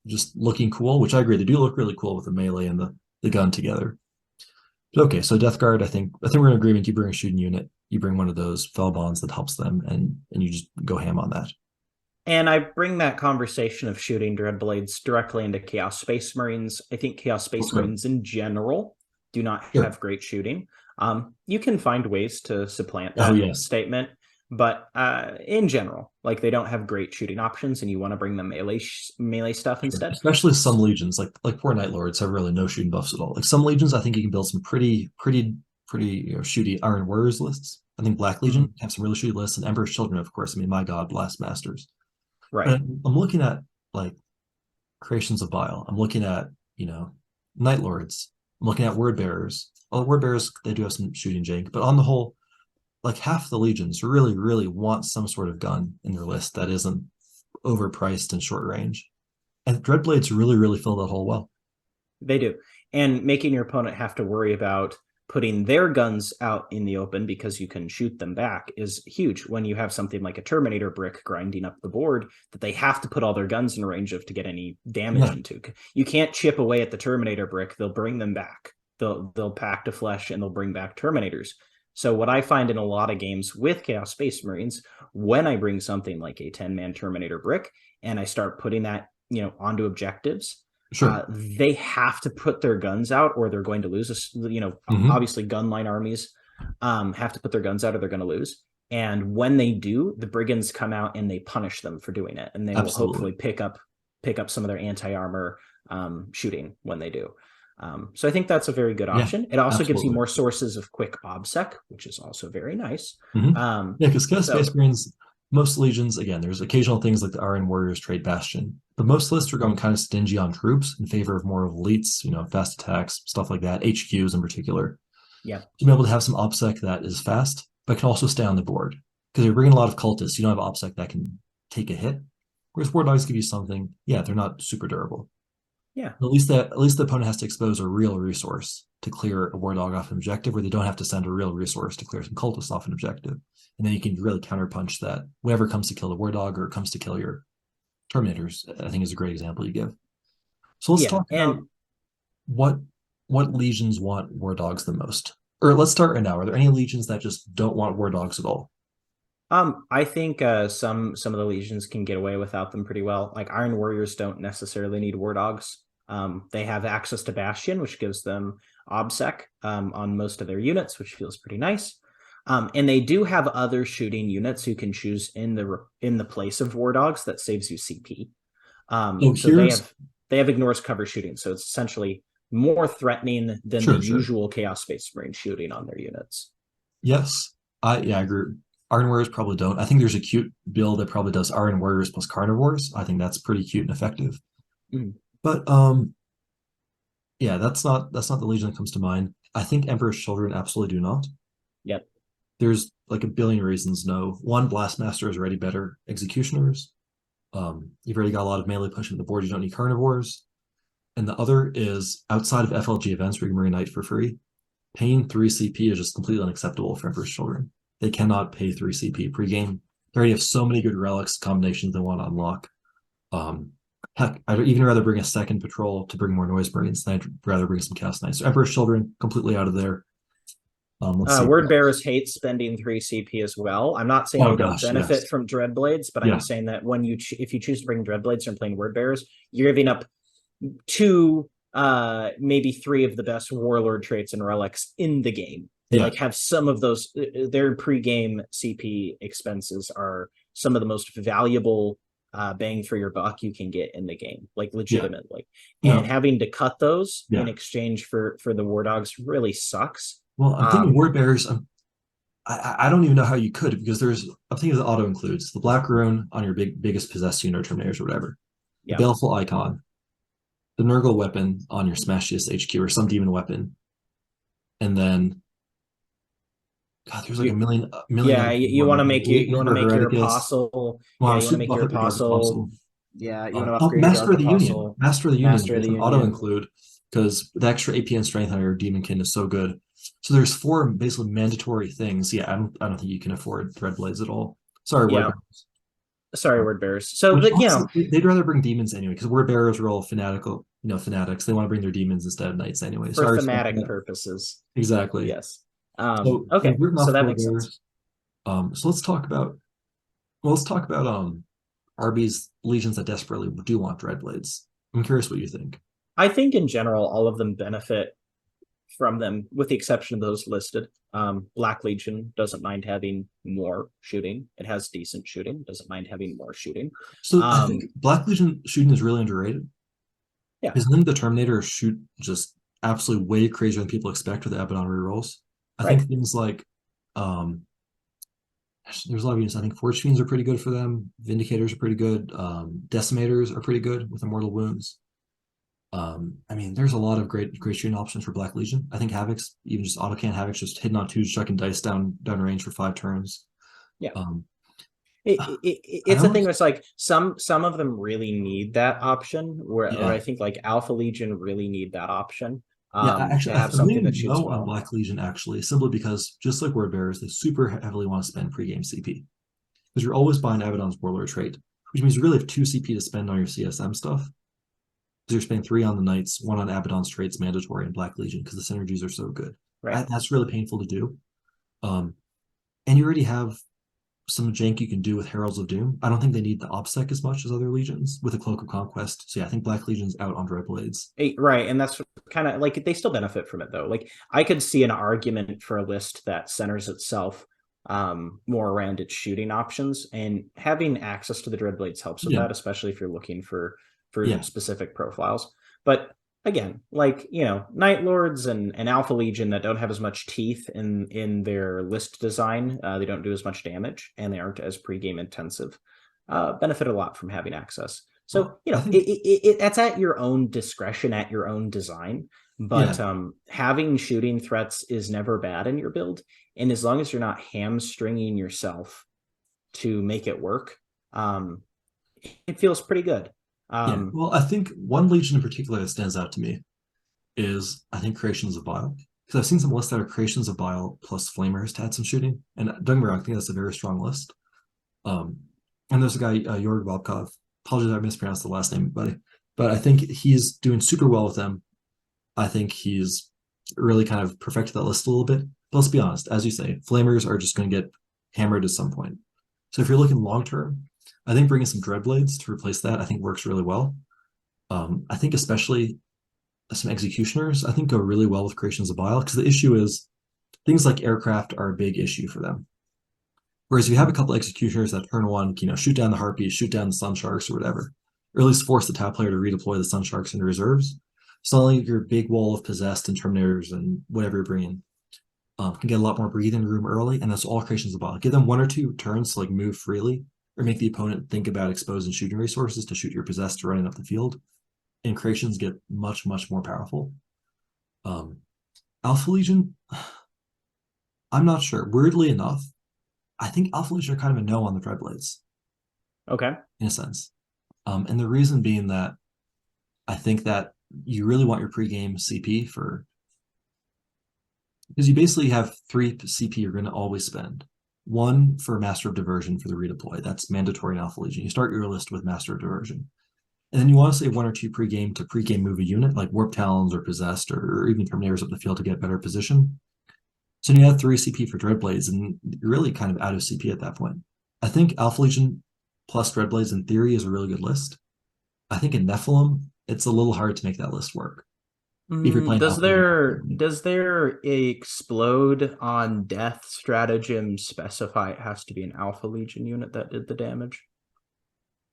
just looking cool? Which I agree, they do look really cool with the melee and the gun together. Okay, so Death Guard, I think we're in agreement. You bring a shooting unit, you bring one of those fell bonds that helps them, and you just go ham on that. And I bring that conversation of shooting Dreadblades directly into Chaos Space Marines. I think Chaos Space Okay. Marines in general do not Sure. have great shooting. You can find ways to supplant Oh that yes. statement, but in general, like they don't have great shooting options, and you want to bring them melee stuff Sure. instead. Especially some legions, like poor Night Lords, have really no shooting buffs at all. Like some legions, I think you can build some pretty shooty Iron Warriors lists. I think Black Mhm. Legion have some really shooty lists, and Emperor's Children, of course. I mean, my God, Blast Masters. But Right. I'm looking at like Creations of Bile. I'm looking at Night Lords. I'm looking at Word Bearers. Well, Word Bearers they do have some shooting jank, but on the whole, like half the legions really want some sort of gun in their list that isn't overpriced and short range. And Dreadblades really fill that hole well. They do. And making your opponent have to worry about putting their guns out in the open because you can shoot them back is huge when you have something like a Terminator brick grinding up the board that they have to put all their guns in range of to get any damage Yeah, into. You can't chip away at the Terminator brick, they'll bring them back. They'll pack to flesh and they'll bring back Terminators. So what I find in a lot of games with Chaos Space Marines, when I bring something like a 10-man Terminator brick and I start putting that, onto objectives, sure. they have to put their guns out or they're going to lose. Hmm. Obviously gunline armies have to put their guns out or they're going to lose. And when they do, the brigands come out and they punish them for doing it, and they will Absolutely. hopefully pick up some of their anti-armor shooting when they do. So I think that's a very good Yeah, option. It also gives you absolutely. more sources of quick obsec, which is also very nice. Hmm. Um, Yeah, because Chaos so Space Marines, most legions, again, there's occasional things like the Iron Warriors trade Bastion, but most lists are going kind of stingy on troops in favor of more of elites, fast attacks, stuff like that, HQs in particular. yeah, To be able to have some OPSEC that is fast, but can also stay on the board. Because you're bringing a lot of cultists, you don't have OPSEC that can take a hit. Whereas War Dogs give you something, yeah, they're not super durable. yeah. At least the opponent has to expose a real resource to clear a War Dog off an objective, where they don't have to send a real resource to clear some cultists off an objective. And then you can really counterpunch that. Whatever comes to kill the War Dog or comes to kill your Terminators, I think is a great example you give. So let's Yeah, talk about and what what legions want War Dogs the most. Or let's start right now. Are there any legions that just don't want War Dogs at all? I think some of the legions can get away without them pretty well. Like Iron Warriors don't necessarily need War Dogs. They have access to Bastion, which gives them OBSEC on most of their units, which feels pretty nice. And they do have other shooting units who can choose in the place of War Dogs that saves you CP. So So they here's have ignores cover shooting, so it's essentially more threatening than the sure. usual Chaos Space Marine shooting on their units. Yes. I agree. Iron Warriors probably don't. I think there's a cute build that probably does Iron Warriors plus Carnivores. I think that's pretty cute and effective. Mm, But yeah, that's not the legion that comes to mind. I think Emperor's Children absolutely do not. yep. There's like a billion reasons no. One, Blastmaster is already better executioners. You've already got a lot of melee pushing the board. You don't need carnivores. And the other is outside of FLG events where you can bring a knight for free, paying 3 CP is just completely unacceptable for Emperor's Children. They cannot pay 3 CP pre-game. They already have so many good relics combinations they want to unlock. Um, Heck, I'd even rather bring a second patrol to bring more noise marines than I'd rather bring some Chaos Knights. So Emperor's Children completely out of there. Let's see. Word bearers hate spending 3 CP as well. I'm not saying Oh they don't gosh, benefit yes. from Dreadblades, but I'm Yeah. saying that when if you choose to bring Dreadblades and playing word bearers, you're giving up two, maybe three of the best warlord traits and relics in the game. They Yeah. like have some of those. Their pre-game CP expenses are some of the most valuable bang for your buck you can get in the game, like Yeah. legitimately. And No. having to cut those in Yeah. exchange for the war dogs really sucks. Well, I'm thinking Um, word bearers. I don't even know how you could because I'm thinking the auto includes the black rune on your biggest possessed unit or terminators or whatever, the yeah. baleful icon, the Nurgle weapon on your Smash DS HQ or some demon weapon, and then God, there's like You, a million yeah, other you more. want to Like make you want to Reaper make your Hereticus. apostle. Well, Yeah, I'm you want to super make buff your it for Dark apostle. Apostle. Yeah, you want to Oh, upgrade your Master dark of the Union. apostle. Master of the Union Master of with the an auto Union. include because the extra AP and strength on your Demonkin is so good. So there's four basically mandatory things. Yeah, I don't think you can afford Threadblades at all. Sorry, Yeah, sorry, Uh, word bearers. So Which the honestly, they'd rather bring demons anyway, because word bearers are all fanatical. fanatics. They want to bring their demons instead of knights anyway. So For I respect thematic that. purposes. Exactly. Yes. So Okay, we've written so off that four makes sense. bears. So let's talk about RB's legions that desperately do want Dreadblades. I'm curious what you think. I think in general, all of them benefit from them, with the exception of those listed. Black Legion doesn't mind having more shooting. It has decent shooting. Doesn't mind having more shooting. So I think Black Legion shooting is really underrated. Yeah. Because then the Terminator shoot just absolutely way crazier than people expect with the Abaddon rerolls. I Right. think things like there's a lot of units. I think Forge Fiends are pretty good for them. Vindicators are pretty good. Decimators are pretty good with Immortal Wounds. I mean, there's a lot of great shooting options for Black Legion. I think Havoc's, even just autocan Havoc's, just hitting on twos, chucking dice down range for 5 turns. Yeah. Um, it's a thing that's like some of them really need that option, where yeah. I think like Alpha Legion really need that option. Actually, To have I'm something leaning that shoots low on well. Black Legion actually, simply because just like Word Bearers, they super heavily want to spend pregame CP because you're always buying Abaddon's Warlord trait, which means you really have 2 CP to spend on your CSM stuff. Because you're spending 3 on the Knights, 1 on Abaddon's traits, mandatory, and Black Legion because the synergies are so good. Right. That's really painful to do. And you already have some jank you can do with Heralds of Doom. I don't think they need the OPSEC as much as other legions with a Cloak of Conquest. So yeah, I think Black Legion's out on Dreadblades. Right, and that's kind of like they still benefit from it though. Like I could see an argument for a list that centers itself more around its shooting options, and having access to the Dreadblades helps with that, especially if you're looking for specific profiles. But again, like Night Lords and Alpha Legion that don't have as much teeth in their list design, they don't do as much damage, and they aren't as pregame intensive. Benefit a lot from having access. So that's at your own discretion, at your own design. But having shooting threats is never bad in your build, and as long as you're not hamstringing yourself to make it work, it feels pretty good. Well, I think one legion in particular that stands out to me is I think Creations of Bile, because I've seen some lists that are Creations of Bile plus Flamers to add some shooting, and don't get me wrong, I think that's a very strong list. And there's a guy, Jorg Bobkov. Apologies, I mispronounced the last name, buddy. But I think he's doing super well with them. I think he's really kind of perfected that list a little bit. But let's be honest, as you say, Flamers are just going to get hammered at some point. So if you're looking long term, I think bringing some Dreadblades to replace that, I think works really well. I think especially some Executioners, I think go really well with Creations of Bile, because the issue is things like aircraft are a big issue for them. Whereas if you have a couple Executioners that turn one, shoot down the Harpies, shoot down the Sun Sharks or whatever, or at least force the top player to redeploy the Sun Sharks into reserves, suddenly your big wall of Possessed and Terminators and whatever you're bringing can get a lot more breathing room early, and that's all Creations of Bile. Give them 1 or 2 turns to move freely, or make the opponent think about exposing shooting resources to shoot your Possessed running up the field, and Creations get much, much more powerful. Alpha Legion, I'm not sure. Weirdly enough, I think Alpha Legion are kind of a no on the Dreadblades. Okay. In a sense. And the reason being that I think that you really want your pregame CP for, because you basically have 3 CP you're going to always spend. 1 for Master of Diversion for the redeploy. That's mandatory in Alpha Legion. You start your list with Master of Diversion. And then you want to save 1 or 2 pregame to pregame move a unit, like Warp Talons or Possessed, or even Terminators up the field to get better position. So you have 3 CP for Dreadblades, and you're really kind of out of CP at that point. I think Alpha Legion plus Dreadblades in theory is a really good list. I think in Nephilim, it's a little hard to make that list work. If you're playing does their explode on death stratagem specify it has to be an Alpha Legion unit that did the damage?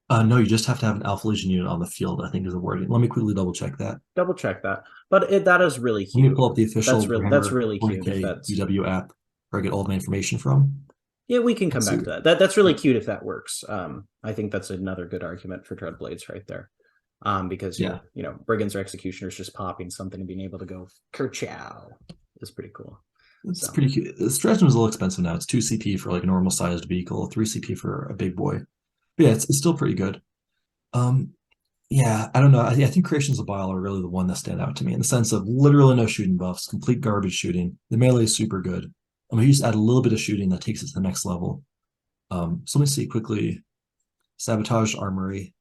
No, you just have to have an Alpha Legion unit on the field, I think is the wording. Let me quickly double check that. Double check that. But that is really cute. Let me pull up the official that's really cute. If that's UW app where I get all my information from. Yeah, we can come back to that. That's really cute if that works. I think that's another good argument for Dreadblades right there. Because Brigands or Executioners just popping something and being able to go Kerchow is pretty cool. It's pretty cute. The Stratagem is a little expensive now. It's 2 CP for a normal sized vehicle, 3 CP for a big boy. But yeah, it's still pretty good. Yeah, I don't know. I think Creations of Bile are really the one that stand out to me in the sense of literally no shooting buffs, complete garbage shooting. The melee is super good. You just add a little bit of shooting that takes it to the next level. So let me see quickly. Sabotage Armory.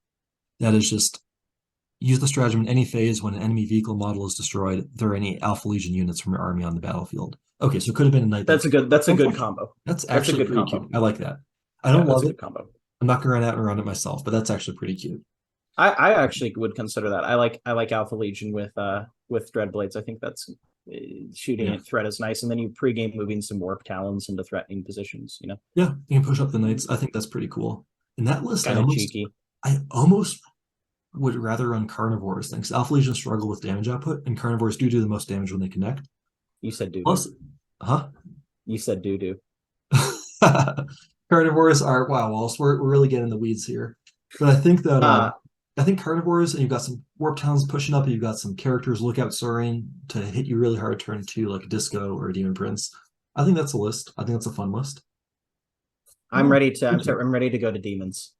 That is just, use the stratagem in any phase when an enemy vehicle model is destroyed. There are any Alpha Legion units from your army on the battlefield. Okay, so it could have been a knight. That's a good. That's a good combo. That's That's a actually good pretty combo. cute. I like that. I Yeah, don't that's love a it. good combo. I'm not gonna run out and run it myself, but that's actually pretty cute. I actually would consider that. I like Alpha Legion with Dreadblades. I think that's shooting Yeah. at threat is nice, and then you pregame moving some Warp Talons into threatening positions. Yeah, you can push up the knights. I think that's pretty cool. In that list, Kind of cheeky. I almost would rather run carnivores than because Alpha Legion struggle with damage output, and carnivores do the most damage when they connect. You said doo Plus, doo. huh? You said doo doo. Carnivores are wow, Wallace. We're really getting the weeds here. But I think that I think carnivores, and you've got some warp towns pushing up, and you've got some characters lookout soaring to hit you really hard turn two, like a disco or a demon prince. I think that's a list. I think that's a fun list. I'm Oh, ready to. thank you. I'm ready to go to demons.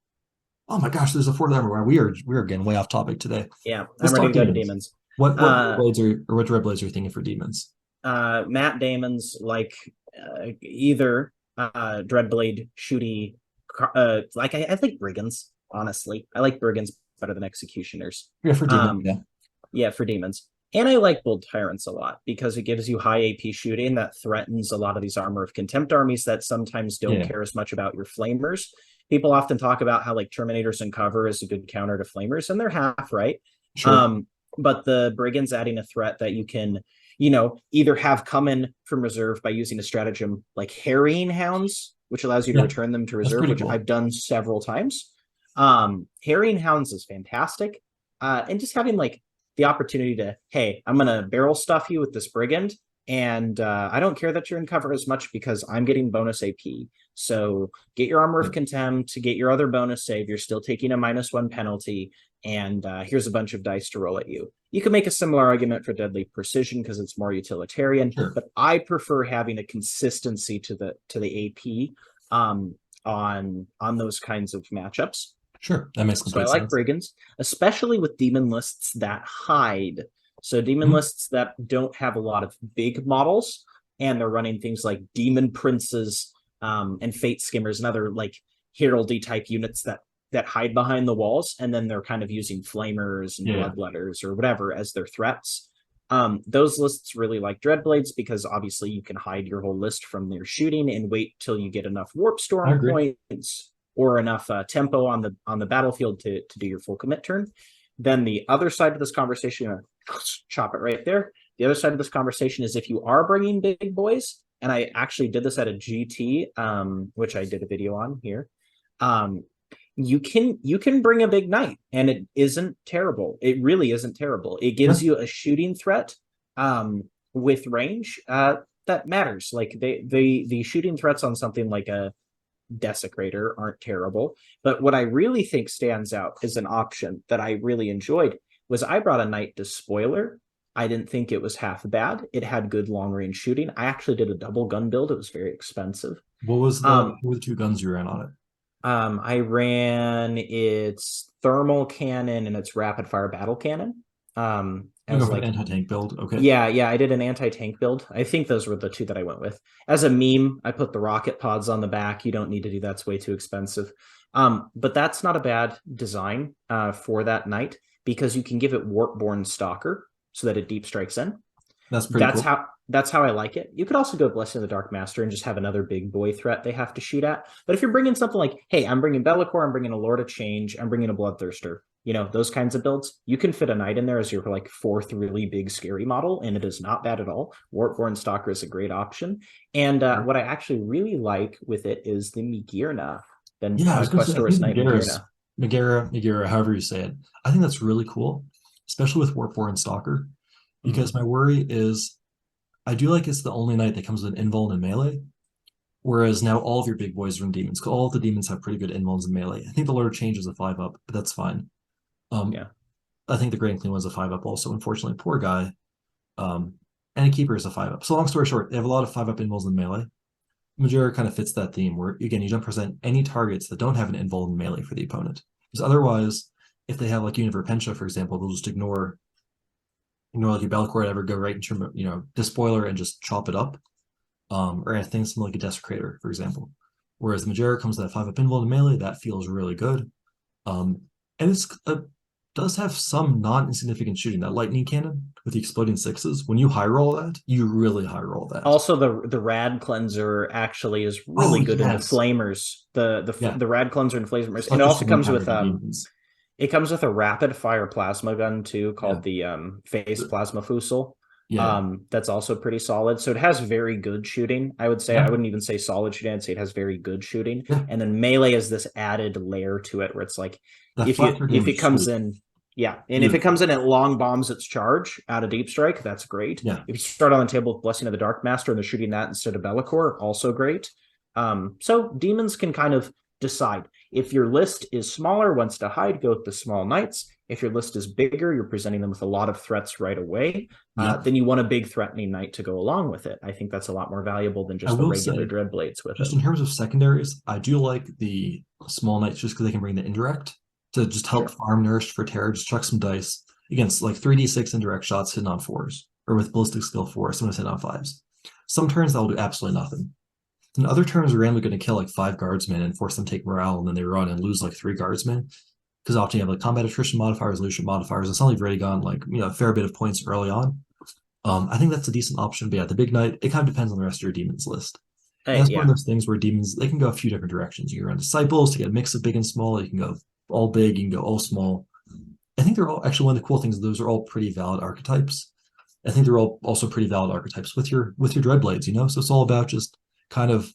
Oh my gosh, there's a fourth everywhere. We are getting way off topic today. Yeah, Let's I'm ready talk to go to demons. demons. What blades are or what red blades are you thinking for demons? Matt Damon's like either Dreadblade, Shooty, like I like Brigands. Honestly, I like Brigands better than Executioners. Yeah, for demons. Yeah. Yeah, for demons. And I like Bold Tyrants a lot because it gives you high AP shooting that threatens a lot of these Armor of Contempt armies that sometimes don't Yeah. care as much about your flamers. People often talk about how like Terminators and Cover is a good counter to flamers, and they're half right. Sure. But the Brigands adding a threat that you can, either have come in from reserve by using a stratagem like Harrying Hounds, which allows you to Yeah, return them to that's reserve, pretty which cool. I've done several times. Harrying Hounds is fantastic. And just having like the opportunity to, hey, I'm going to barrel stuff you with this Brigand. And I don't care that you're in cover as much because I'm getting bonus AP. So get your Armor of Contempt, to get your other bonus save. You're still taking a -1 penalty. And here's a bunch of dice to roll at you. You can make a similar argument for Deadly Precision because it's more utilitarian, Sure. but I prefer having a consistency to the AP on those kinds of matchups. Sure. That makes So complete I like sense. Brigands, especially with demon lists that hide. So demon Mhm. lists that don't have a lot of big models, and they're running things like Demon Princes and Fate Skimmers and other like heraldry type units that hide behind the walls, and then they're kind of using flamers and Yeah. bloodletters or whatever as their threats. Those lists really like Dreadblades because obviously you can hide your whole list from their shooting and wait till you get enough Warp I Storm agree. points or enough tempo on the battlefield to do your full commit turn. Then the other side of this conversation, chop it right there. The other side of this conversation is if you are bringing big boys, and I actually did this at a GT, which I did a video on here. You can bring a big knight, and it isn't terrible. It really isn't terrible. It gives you a shooting threat with range that matters. Like the shooting threats on something like a Desecrator aren't terrible. But what I really think stands out as an option that I really enjoyed was I brought a Knight Despoiler. I didn't think it was half bad. It had good long range shooting. I actually did a double gun build. It was very expensive. What were the two guns you ran on it? I ran its thermal cannon and its rapid fire battle cannon. As like anti-tank build. Okay. Yeah, I did an anti-tank build. I think those were the two that I went with. As a meme, I put the rocket pods on the back. You don't need to do that. It's way too expensive. But that's not a bad design for that knight because you can give it Warpborn Stalker so that it deep strikes in. That's pretty cool. That's how I like it. You could also go Blessing the Dark Master and just have another big boy threat they have to shoot at. But if you're bringing something like, hey, I'm bringing Be'lakor, I'm bringing a Lord of Change, I'm bringing a Bloodthirster, those kinds of builds, you can fit a knight in there as your like fourth really big scary model, and it is not bad at all. Warpborn Stalker is a great option. And what I actually really like with it is the Migirna. Then Yeah, I was going to say, I think Knight Megara, however you say it. I think that's really cool, especially with Warpborn Stalker, because my worry is I do like it's the only knight that comes with an invuln and melee, whereas now all of your big boys are in demons. All of the demons have pretty good invulns and melee. I think the Lord of Change is a 5-up, but that's fine. Yeah. I think the Great and Clean was a 5-up also. Unfortunately, poor guy. And a Keeper is a 5-up. So long story short, they have a lot of 5-up invulns and melee. Majora kind of fits that theme where, again, you don't present any targets that don't have an invuln and melee for the opponent. Because otherwise, if they have like Univer Pencha, for example, they'll just ignore like your Be'lakor would ever go right in terms of, Despoiler and just chop it up. Or anything something like a Desecrator, for example. Whereas the Majora comes to that 5-up invuln and melee, that feels really good. And it's does have some non-insignificant shooting. That lightning cannon with the exploding sixes, when you high roll that, you really high roll that. Also, the rad cleanser actually is Oh really good into yes, flamers. yeah. The rad cleanser and flamers, It's and not it just also one comes time with for demons. it comes with a rapid fire plasma gun too, Yeah, called the phase the- plasma fusel. yeah, That's also pretty solid. So it has very good shooting. I would say I yeah, wouldn't even say solid shooting. I'd say it has very good shooting. yeah. And then melee is this added layer to it where it's like That flat through if it damage, comes sweet, in, yeah, and if it beautiful. comes in at long bombs its charge out of deep strike, that's great. Yeah, If you start on the table with Blessing of the Dark Master and they're shooting that instead of Bellicor, also great. So demons can kind of decide. If your list is smaller, wants to hide, go with the small knights. If your list is bigger, you're presenting them with a lot of threats right away. yeah. Then you want a big threatening knight to go along with it. I think that's a lot more valuable than I just the will regular say, Dreadblades with it. just in terms of secondaries, I do like the small knights just because they can bring the indirect to just help Sure. farm nourished for terror. Just chuck some dice against like 3d6 indirect shots hitting on fours, or with ballistic skill four, someone's hitting on fives. Some turns that'll do absolutely nothing. And other turns are randomly going to kill like five guardsmen and force them to take morale, and then they run and lose like three guardsmen. Because often you have like combat attrition modifiers, leadership modifiers, and suddenly you've already gone like a fair bit of points early on. I think that's a decent option. But yeah, the big knight, it kind of depends on the rest of your demons list. And that's one of Yeah. those things where demons, they can go a few different directions. You can run disciples to get a mix of big and small. You can go all big, you can go all small. I think they're all actually one of the cool things. Those are all pretty valid archetypes. I think they're all also pretty valid archetypes with your Dreadblades. So it's all about just kind of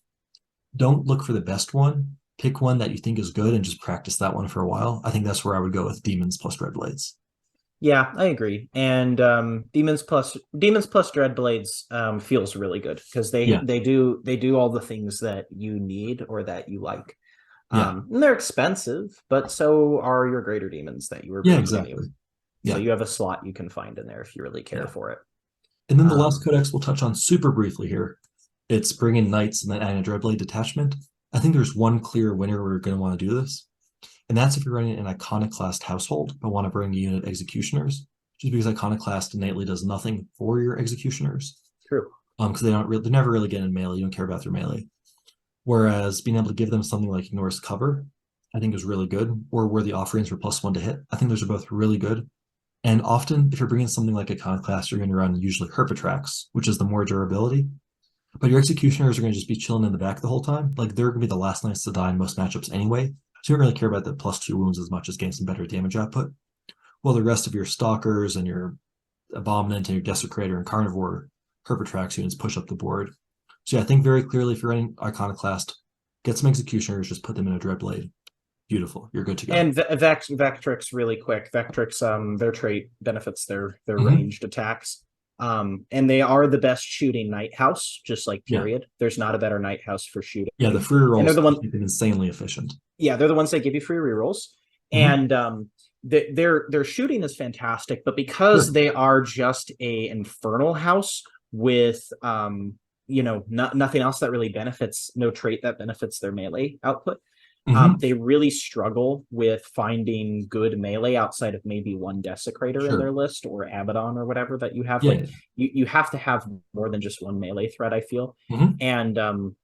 don't look for the best one. Pick one that you think is good and just practice that one for a while. I think that's where I would go with demons plus Dreadblades. Yeah, I agree. And Demons plus Dreadblades feels really good because Yeah, they do all the things that you need or that you like. yeah, And they're expensive, but so are your greater demons that you were yeah, building anyway. exactly. So Yeah, you have a slot you can find in there if you really care yeah. for it. And then the last Um, codex we'll touch on super briefly here. It's bringing knights and then adding a Dreadblade detachment. I think there's one clear winner where we're going to want to do this, and that's if you're running an Iconoclast household but want to bring a unit of Executioners, just because Iconoclast innately does nothing for your Executioners. True. Because they never really get in melee. You don't care about their melee. Whereas being able to give them something like Ignores Cover, I think is really good, or where the offerings for +1 to hit. I think those are both really good. And often, if you're bringing something like Iconoclast, you're going to run usually Herpetrax, which is the more durability. But your Executioners are going to just be chilling in the back the whole time. Like they're going to be the last knights to die in most matchups anyway. So you don't really care about the +2 wounds as much as getting some better damage output. While the rest of your Stalkers and your Abominant and your Desecrator and Carnivore Herpetrax units push up the board. So yeah, I think very clearly if you're running Iconoclast, get some Executioners, just put them in a Dreadblade. Beautiful. You're good to go. And Vectrix really quick. Vectrix, their trait benefits their Mhm. ranged attacks. And they are the best shooting night house, just like Yeah. period. There's not a better night house for shooting. Yeah, the free And rolls they're the one keep it insanely efficient. yeah, they're the ones that give you free rerolls. Mhm. And their shooting is fantastic, but Sure. because they are just a infernal house with nothing else that really benefits, no trait that benefits their melee output. Mhm. They really struggle with finding good melee outside of maybe one Desecrator in Sure. their list or Abaddon or whatever that you have. Yeah. Like you have to have more than just one melee threat, I feel. Mhm. And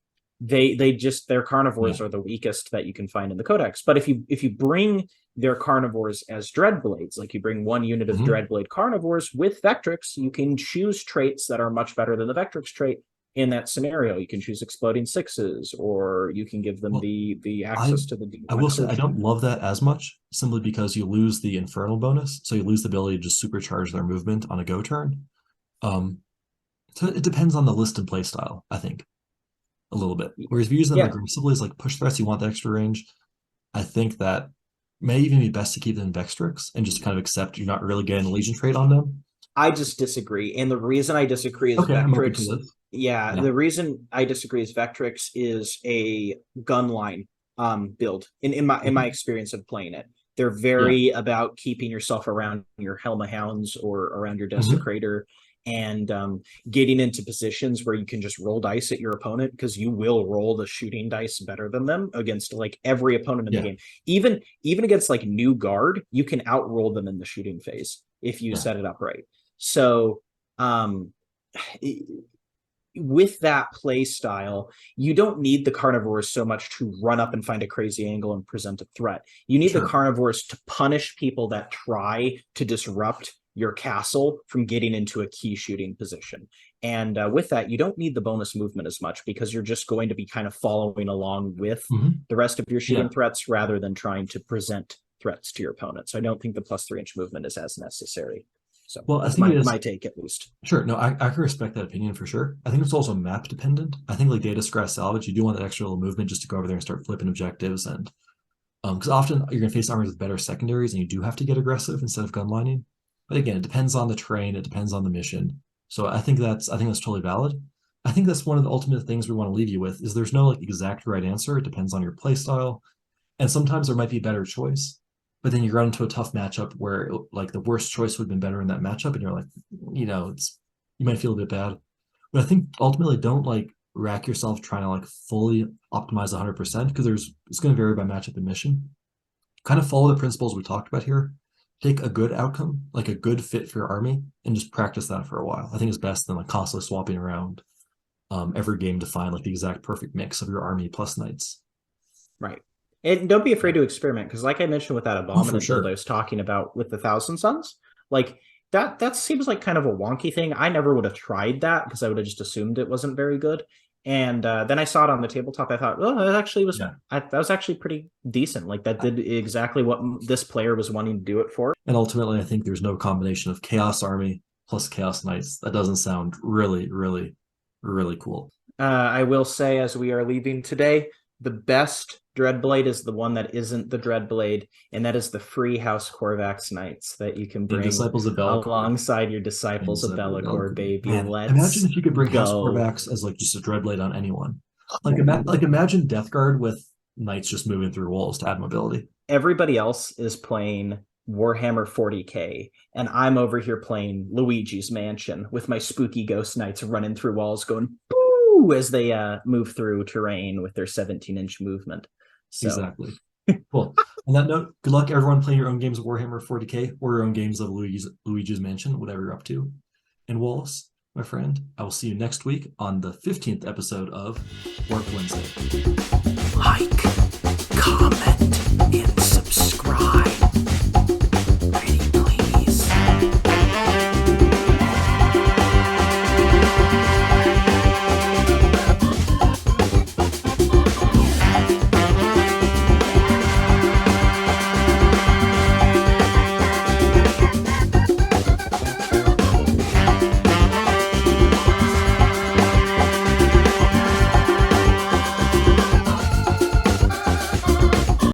they just their Yeah. carnivores are the weakest that you can find in the codex. But if you bring their carnivores as Dreadblades, like you bring one unit of Mhm. Dreadblade carnivores with Vectrix, you can choose traits that are much better than the Vectrix trait in that scenario. You can choose exploding sixes, or you can give them Well, the I access to the I will demonic say I surge. don't love that as much, simply because you lose the infernal bonus, so you lose the ability to just supercharge their movement on a go turn. Um, so it depends on the list and play style, I think, a little bit. Whereas if you use them Yeah, aggressively as like push threats, you want the extra range. I think that may even be best to keep them in Vextrix and just kind of accept you're not really getting a Legion trait on them. I just disagree. And the reason I disagree is Okay, I'm open to Vectrix. this. Yeah, Yeah. the reason I disagree is Vectrix is a gunline build in my Mhm. experience of playing it. They're Yeah. very about keeping yourself around your Helma Hounds or around your Mhm. Desecrator and getting into positions where you can just roll dice at your opponent because you will roll the shooting dice better than them against like every opponent in the Yeah. game. Even against like new guard, you can outroll them in the shooting phase if you Yeah. set it up right. So um with that play style, you don't need the carnivores so much to run up and find a crazy angle and present a threat. You need the carnivores to punish people that try to disrupt your castle from getting into a key shooting position. And with that, you don't need the bonus movement as much because you're just going to be kind of following along with the rest of your shooting threats rather than trying to present threats to your opponent. So I don't think the +3-inch movement is as necessary. So well, that's my take, at least. Sure. No, I can respect that opinion for sure. I think it's also map dependent. I think like Data Scratch Salvage, you do want that extra little movement just to go over there and start flipping objectives. And because often you're going to face armies with better secondaries and you do have to get aggressive instead of gun lining. But again, it depends on the terrain. It depends on the mission. So I think that's totally valid. I think that's one of the ultimate things we want to leave you with is there's no like exact right answer. It depends on your play style. And sometimes there might be a better choice. But then you run into a tough matchup where like the worst choice would have been better in that matchup, and you're like, you might feel a bit bad. But I think ultimately don't like rack yourself trying to like fully optimize 100% because it's going to vary by matchup and mission. Kind of follow the principles we talked about here. Take a good outcome, like a good fit for your army, and just practice that for a while. I think it's best than like constantly swapping around every game to find like the exact perfect mix of your army plus knights. Right. And don't be afraid to experiment, because like I mentioned with that Abominant build I was talking about with the Thousand Suns, like that seems like kind of a wonky thing. I never would have tried that because I would have just assumed it wasn't very good. And then I saw it on the tabletop. I thought, oh, that actually was that was actually pretty decent. Like that did exactly what this player was wanting to do it for. And ultimately, I think there's no combination of Chaos Army plus Chaos Knights. That doesn't sound really, really, really cool. I will say, as we are leaving today, the best Dreadblade is the one that isn't the Dreadblade, and that is the free House Corvax Knights that you can bring Disciples of Be'lakor alongside your Disciples of Be'lakor, baby. Man, let's imagine if you could bring House Corvax as like just a Dreadblade on anyone. Like imagine Death Guard with Knights just moving through walls to add mobility. Everybody else is playing Warhammer 40k, and I'm over here playing Luigi's Mansion with my spooky ghost knights running through walls going boo as they move through terrain with their 17-inch movement. So. Exactly. Cool. On that note, good luck everyone playing your own games of Warhammer 40k or your own games of Luigi's Mansion, whatever you're up to. And Wallace, my friend, I will see you next week on the 15th episode of Warp Wednesday. Like, comment, and subscribe.